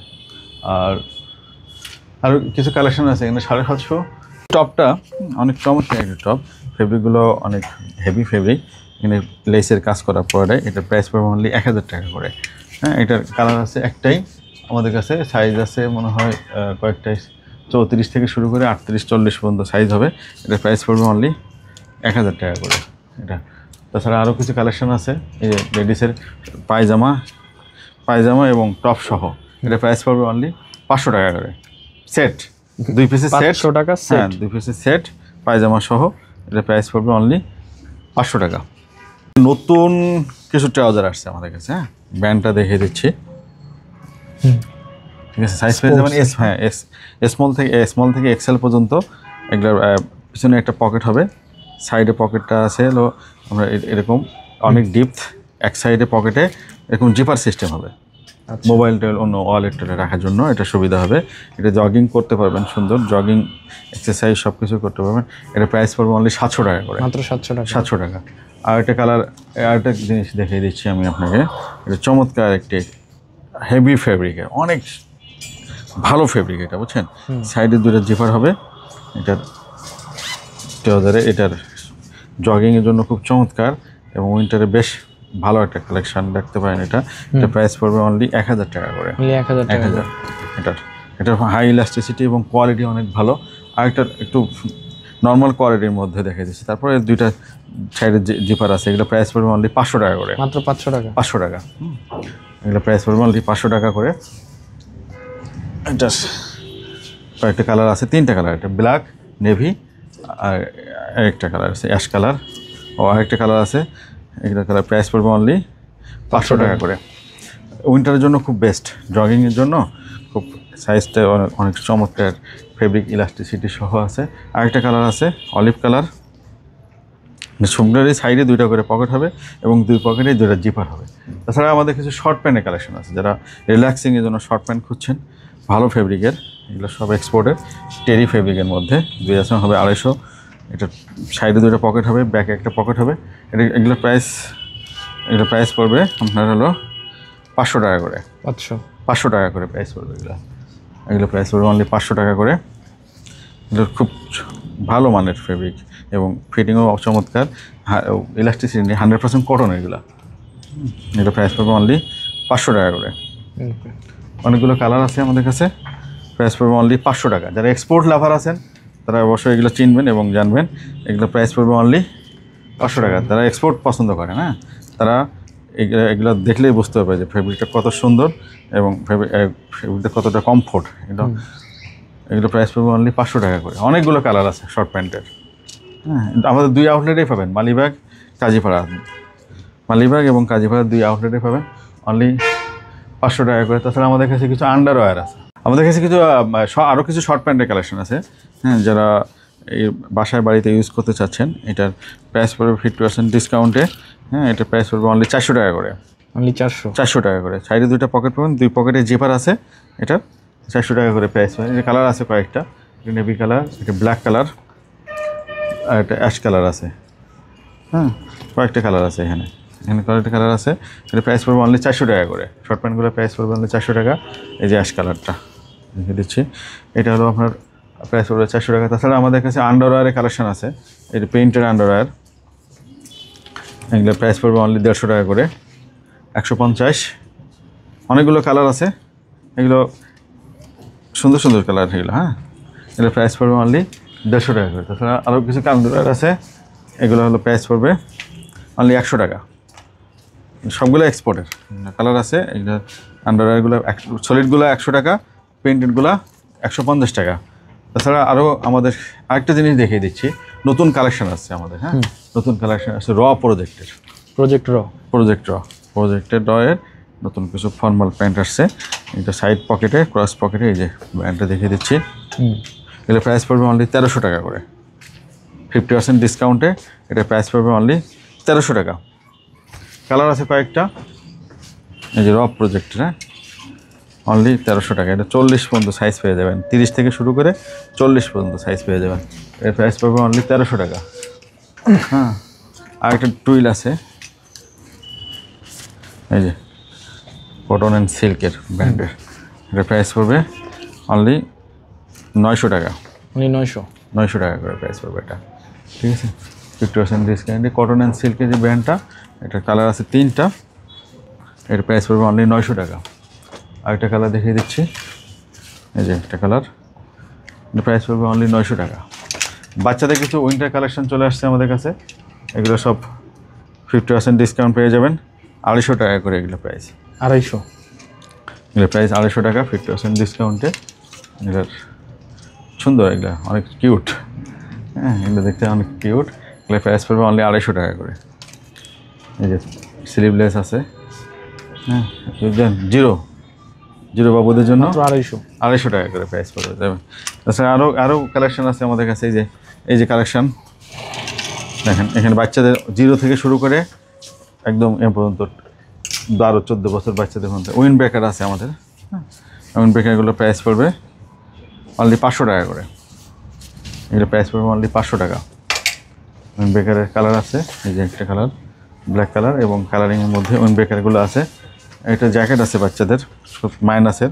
আর আরও কিছু কালেকশন আছে এখানে 750। টপটা অনেক চমৎকার একটা টপ, ফেব্রিকগুলো অনেক হেভি ফেব্রিক, এখানে লেসের কাজ করা পরে এটা প্রাইস পড়বে অনলি 1000 টাকা করে, হ্যাঁ। এটার কালার আছে একটাই আমাদের কাছে, সাইজ আছে মনে হয় কয়েকটাই, 34 থেকে শুরু করে 38-40 পর্যন্ত সাইজ হবে। এটা প্রাইস পড়বে অনলি 1000 টাকা করে এটা। তাছাড়া আরও কিছু কালেকশন আছে, এই যে লেডিসের পায়জামা এবং টপ সহ, এটা প্রাইস পড়বে অনলি 500 টাকা করে সেট, 2 পিসের সেট, 500 টাকা হ্যাঁ, 2 পিসের সেট পায়জামা সহ, এটা প্রাইস পড়বে অনলি 500 টাকা। নতুন কিছু ট্রাউজার আসছে আমাদের কাছে, হ্যাঁ, ব্র্যান্ডটা দেখিয়ে দিচ্ছি, ঠিক আছে। সাইজ পেয়ে যাবেন স্মল থেকে এক্সেল পর্যন্ত। এগুলোর পিছনে একটা পকেট হবে, সাইডে পকেটটা আছে হলো আমরা এরকম অনেক ডিপথ, এক সাইডে পকেটে এরকম জিপার সিস্টেম হবে, মোবাইল টেল অন্য ওয়ালেট টেলে রাখার জন্য এটা সুবিধা হবে। এটা জগিং করতে পারবেন, সুন্দর জগিং এক্সারসাইজ সব কিছু করতে পারবেন। এটা প্রাইস পড়বে অনলি 700 টাকা করে, মাত্র 700 টাকা। 700 টাকা। আর একটা কালার, আর একটা জিনিস দেখিয়ে দিচ্ছি আমি আপনাকে, এটা চমৎকার একটি হেভি ফেব্রিকের, অনেক ভালো ফেব্রিক এটা, বুঝছেন। সাইডে 2টা জিপার হবে এটার ট্রাউজারে, এটার জগিংয়ের জন্য খুব চমৎকার এবং উইন্টারে বেশ ভালো একটা কালেকশন দেখতে পারেন। এটা প্রাইস পড়বে অনলি 1000 টাকা করে, 1000 টাকা। এটার হাই ইলাস্টিসিটি এবং কোয়ালিটি অনেক ভালো। আর একটা একটু নর্মাল কোয়ালিটির মধ্যে দেখে দিচ্ছি। তারপরে 2টা সাইডে জিপার আছে, এগুলো প্রাইস পড়বে অনলি 500 টাকা করে, মাত্র 500 টাকা। 500 টাকা, এগুলো প্রাইস পড়বে অনলি 500 টাকা করে। এটা কয়েকটা কালার আছে, 3টা কালার, একটা ব্ল্যাক, নেভি, আর একটা কালার আছে অ্যাশ কালার, ও আরেকটা কালার আছে। এগুলো কালার প্রাইস পড়বে অনলি 500 টাকা করে। উইন্টারের জন্য খুব বেস্ট, জগিংয়ের জন্য খুব, সাইজটা অনেক চমৎকার, ফেব্রিক ইলাস্টিসিটি সহ আছে। আরেকটা কালার আছে অলিভ কালার, সবগুলোরই সাইডে 2টা করে পকেট হবে এবং 2 পকেটে 2টা জিপার হবে। তাছাড়া আমাদের কিছু শর্ট প্যান্টের কালেকশন আছে, যারা রিল্যাক্সিংয়ের জন্য শর্ট প্যান্ট খুঁজছেন ভালো ফেব্রিকের, এগুলো সব এক্সপোর্টের টেরি ফেব্রিকের মধ্যে, 2 হবে 250। এটা সাইডে 2টা পকেট হবে, ব্যাকে একটা পকেট হবে। এগুলো প্রাইস পড়বে আপনার হলো 500 টাকা করে, 500 টাকা করে প্রাইস পড়বে। এগুলো প্রাইস পড়বে অনলি 500 টাকা করে। এগুলো খুব ভালো মানের ফেব্রিক এবং ফিটিংও চমৎকার, ইলাস্টিসিটি 100% কটন। এগুলো প্রাইস পড়বে অনলি 500 টাকা করে। অনেকগুলো কালার আছে আমাদের কাছে, প্রাইস পড়বে অনলি 500 টাকা। যারা এক্সপোর্ট লাভার আছেন তারা অবশ্যই এগুলো চিনবেন এবং জানবেন। এগুলো প্রাইস পড়বে অনলি 500 টাকা। যারা এক্সপোর্ট পছন্দ করেন, হ্যাঁ, তারা এগুলো দেখলেই বুঝতে পারবে যে ফেব্রিকটা কত সুন্দর এবং ফেব্রিকটা কতটা কমফোর্ট। এগুলো প্রাইস পড়বে অনলি 500 টাকা করে। অনেকগুলো কালার আছে শর্ট প্যান্টের, হ্যাঁ। আমাদের 2 আউটলেটেই পাবেন, মালিবাগ এবং কাজীপাড়া 2 আউটলেটে পাবেন অনলি 500 টাকা করে। তাছাড়া আমাদের কাছে কিছু আন্ডারওয়্যার আছে, আমাদের কাছে কিছু আরও কিছু শর্ট প্যান্টের কালেকশন আছে, হ্যাঁ। যারা এই বাসায় বাড়িতে ইউজ করতে চাচ্ছেন, এটার প্রাইস পড়বে 50% ডিসকাউন্টে, হ্যাঁ। এটার প্রাইস পড়বে অনলি 400 টাকা করে, অনলি 400 টাকা করে। সাইডে 2টা পকেট পাবেন, 2 পকেটে জিপার আছে, এটার 400 টাকা করে প্রাইস পাবেন। এটা কালার আছে কয়েকটা, এটা নেভি কালার, এটা ব্ল্যাক কালার, আর একটা অ্যাশ কালার আছে, হ্যাঁ। কয়েকটা কালার আছে এখানে, এখানে কয়েকটা কালার আছে। এটা প্রাইস পড়বে অনলি 400 টাকা করে। শর্ট প্যান্টগুলো প্রাইস পড়বে অনলি 400 টাকা। এই যে অ্যাশ কালারটা দেখে দিচ্ছি, এটা হলো আপনার প্রাইস পড়বে 400 টাকা। তাছাড়া আমাদের কাছে আন্ডারওয়্যারের কালেকশন আছে, এটা প্রিন্টেড আন্ডারওয়্যার, এগুলো প্রাইস পড়বে অনলি 150 টাকা করে, 150। অনেকগুলো কালার আছে, এগুলো সুন্দর সুন্দর কালার এগুলো। হ্যাঁ, এগুলো প্রাইস পড়বে অনলি 150 টাকা করে। তাছাড়া আরও কিছু আন্ডারওয়্যার আছে, এগুলো হলো প্রাইস পড়বে অনলি 100 টাকা। সবগুলো এক্সপোর্টের কালার আছে। এগুলো আন্ডারওয়্যারগুলো সলিডগুলো 100 টাকা, প্রিন্টেডগুলো 150 টাকা। তাছাড়া আরও আমাদের আরেকটা জিনিস দেখিয়ে দিচ্ছি, নতুন কালেকশন আসছে আমাদের। হ্যাঁ, নতুন কালেকশন আছে প্রজেক্টের রয়ের নতুন কিছু ফর্মাল প্যান্ট আসছে। এটা সাইড পকেটে, ক্রস পকেটে, এই যে ব্যান্ডটা দেখিয়ে দিচ্ছি। এগুলো প্রাইস পড়বে অনলি 1300 টাকা করে, 50% ডিসকাউন্টে এটা প্রাইস পড়বে অনলি 1300 টাকা। কালার আছে কয়েকটা, এই যে প্রজেক্টের, হ্যাঁ, অনলি 1300 টাকা। এটা 40 পর্যন্ত সাইজ পেয়ে যাবেন, 30 থেকে শুরু করে 40 পর্যন্ত সাইজ পেয়ে যাবেন। এর প্রাইস পড়বে অনলি 1300 টাকা। হ্যাঁ, আর একটা টুইল আছে, এই যে কটন অ্যান্ড সিল্কের ব্র্যান্ডের, এটা প্রাইস পড়বে অনলি 900 টাকা। 900 টাকা করে প্রাইস পড়বে এটা, ঠিক আছে, 50% ডিসকাউন্টে। কটন অ্যান্ড সিল্কের যে ব্র্যান্ডটা, এটা কালার আছে 3টা, এর প্রাইস পড়বে অনলি 900 টাকা। আরেকটা কালার দেখিয়ে দিচ্ছি, এই যে একটা কালার, এর প্রাইস পড়বে অনলি 900 টাকা। বাচ্চাদের কিছু উইন্টার কালেকশন চলে আসছে আমাদের কাছে, এগুলো সব 50% ডিসকাউন্ট পেয়ে যাবেন, 250 টাকা করে এগুলো প্রাইস। 250, এগুলো প্রাইস 250 টাকা 50% ডিসকাউন্টে। এগুলোর সুন্দর, এগুলো অনেক কিউট। হ্যাঁ, এগুলো দেখতে অনেক কিউট। এগুলো প্রাইস পড়বে অনলি 250 টাকা করে। এই যে স্লিভলেস আছে, হ্যাঁ, জিরো বাবুদের জন্য 250 টাকা করে প্রাইস পড়বে যাবে। তাছাড়া আরও কালেকশন আছে আমাদের কাছে। এই যে কালেকশন দেখেন, এখানে বাচ্চাদের 0 থেকে শুরু করে একদম এ পর্যন্ত 12-14 বছর বাচ্চাদের মধ্যে উইন্ড ব্রেকার আছে আমাদের। হ্যাঁ, উইন্ড ব্রেকারগুলো প্রাইস পড়বে অনলি 500 টাকা করে। এগুলো প্রাইস পড়বে অনলি 500 টাকা। উইন্ড ব্রেকারের কালার আছে, এই যে একটা কালার ব্ল্যাক কালার, এবং কালারিংয়ের মধ্যে উইন্ড ব্রেকারগুলো আছে। এটা জ্যাকেট আছে বাচ্চাদের মাইনাসের।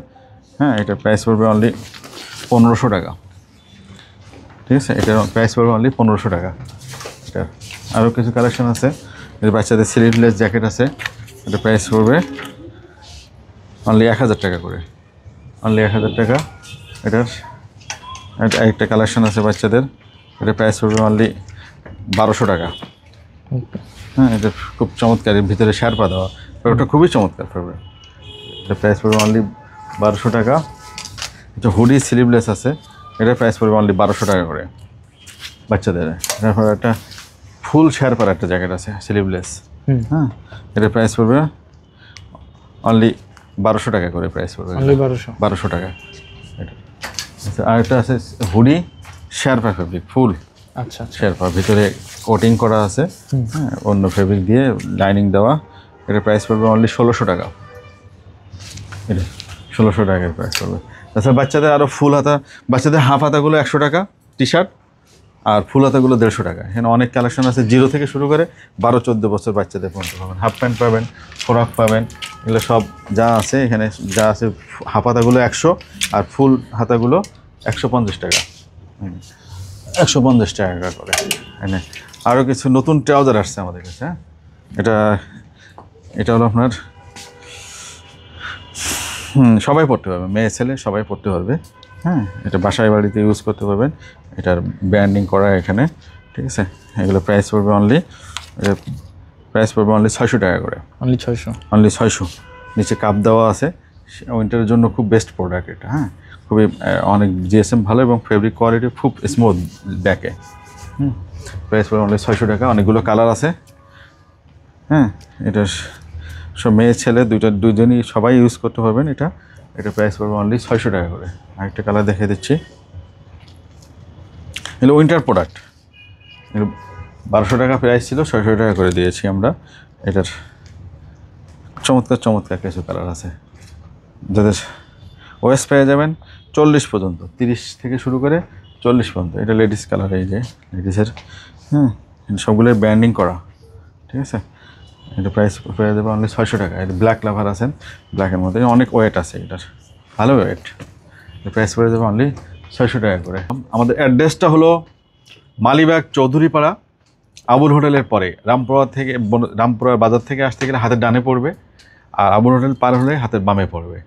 হ্যাঁ, এটার প্রাইস পড়বে অনলি 1500 টাকা, ঠিক আছে, এটার প্রাইস পড়বে অনলি 1500 টাকা। এটা আরও কিছু কালেকশন আছে, এটা বাচ্চাদের স্লিভলেস জ্যাকেট আছে, এটা প্রাইস পড়বে অনলি 1000 টাকা করে, অনলি 1000 টাকা। এটার একটা কালেকশন আছে বাচ্চাদের, এটা প্রাইস পড়বে অনলি 1200 টাকা। হ্যাঁ, এটা খুব চমৎকার, এর ভিতরে শেরপা দেওয়া, ওটা খুবই চমৎকার পড়বে। এটা প্রাইস পড়বে অনলি 1200 টাকা। এটা হুডি স্লিভলেস আছে, এটার প্রাইস পড়বে অনলি 1200 টাকা করে বাচ্চাদের। তারপর একটা ফুল শেরপার একটা জ্যাকেট আছে স্লিভলেস, হ্যাঁ, এটার প্রাইস পড়বে অনলি 1200 টাকা করে প্রাইস পড়বে, 1200 টাকা এটা। আচ্ছা, আরেকটা আছে হুডি শেরপা ফেব্রিক ফুল, আচ্ছা, শেরপা, ভিতরে কোটিং করা আছে, হ্যাঁ, অন্য ফেব্রিক দিয়ে লাইনিং দেওয়া, এটার প্রাইস পড়বে অনলি 1600 টাকা। এটা 1600 টাকার প্রাইস পড়বে। তাছাড়া বাচ্চাদের আরও ফুল হাতা, বাচ্চাদের হাফ হাতাগুলো 100 টাকা টি শার্ট, আর ফুল হাতাগুলো 150 টাকা। এখানে অনেক কালেকশন আছে, 0 থেকে শুরু করে 12-14 বছর বাচ্চাদের পর্যন্ত পাবেন। হাফ প্যান্ট পাবেন, ফ্রক পাবেন, এগুলো সব যা আছে এখানে যা আছে। হাফ হাতাগুলো 100, আর ফুল হাতাগুলো 150 টাকা, 150 টাকা করে। এখানে আরও কিছু নতুন ট্রাউজার আসছে আমাদের কাছে। হ্যাঁ, এটা হলো আপনার সবাই পড়তে পারবে, মেয়ে ছেলে সবাই পড়তে পারবে। হ্যাঁ, এটা বাসায় বাড়িতে ইউজ করতে পারবেন, এটার ব্র্যান্ডিং করা এখানে, ঠিক আছে। এগুলো প্রাইস পড়বে অনলি 600 টাকা করে, অনলি 600। নিচে কাপ দেওয়া আছে, উইন্টারের জন্য খুব বেস্ট প্রোডাক্ট এটা। হ্যাঁ, খুবই অনেক জিএসএম ভালো, এবং ফেব্রিক কোয়ালিটি খুব স্মুথ ব্যাকে। প্রাইস পড়বে অনলি 600 টাকা। অনেকগুলো কালার আছে। হ্যাঁ, এটা সব মেয়ে ছেলে দুজনই সবাই ইউজ করতে পারবেন। এটা প্রাইস পড়বে অনলি 600 টাকা করে। আরেকটা কালার দেখিয়ে দিচ্ছি, এগুলো উইন্টার প্রোডাক্ট, এগুলো 1200 টাকা প্রাইস ছিল, 600 টাকা করে দিয়েছি আমরা। এটার চমৎকার কিছু কালার আছে, যাদের ওয়েস্ট পেয়ে যাবেন 40 পর্যন্ত, 30 থেকে শুরু করে 40 পর্যন্ত। এটা লেডিস কালার, এই যে লেডিসের, হ্যাঁ, সবগুলোর ব্র্যান্ডিং করা, ঠিক আছে। এটা প্রাইস পেয়ে দেবে অনলি 600 টাকা। এটা ব্ল্যাক লাভার আছেন, ব্ল্যাকের মধ্যে অনেক ওয়েট আছে, এটার ভালো ওয়েট। প্রাইস পড়ে দেবে অনলি 600 টাকা করে। আমাদের অ্যাড্রেসটা হলো মালিবাগ চৌধুরীপাড়া আবুল হোটেলের পরে, রামপুরা বাজার থেকে আসতে গেলে হাতের ডানে পড়বে, আর আবুল হোটেল পার হলে হাতের বামে পড়বে।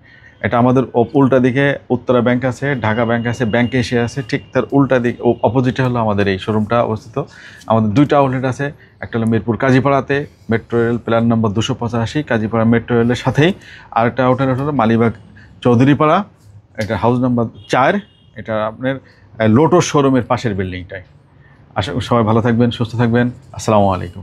এটা আমাদের উল্টা দিকে উত্তরা ব্যাংক আছে, ঢাকা ব্যাংক আছে, ব্যাংকে এসে আছে, ঠিক তার উল্টা দিকে অপোজিটে হলো আমাদের এই শোরুমটা অবস্থিত। আমাদের দুইটা আউটলেট আছে, একটা হলো মিরপুর কাজীপাড়াতে মেট্রো রেল প্ল্যান নম্বর 285 কাজীপাড়া মেট্রো রেলের সাথেই, আর একটা আউটলেট হলো মালিবাগ চৌধুরীপাড়া, এটা হাউস নাম্বার 4, এটা আপনার লোটোস শোরুমের পাশের বিল্ডিংটায়। আশা করি সবাই ভালো থাকবেন, সুস্থ থাকবেন। আসসালামু আলাইকুম।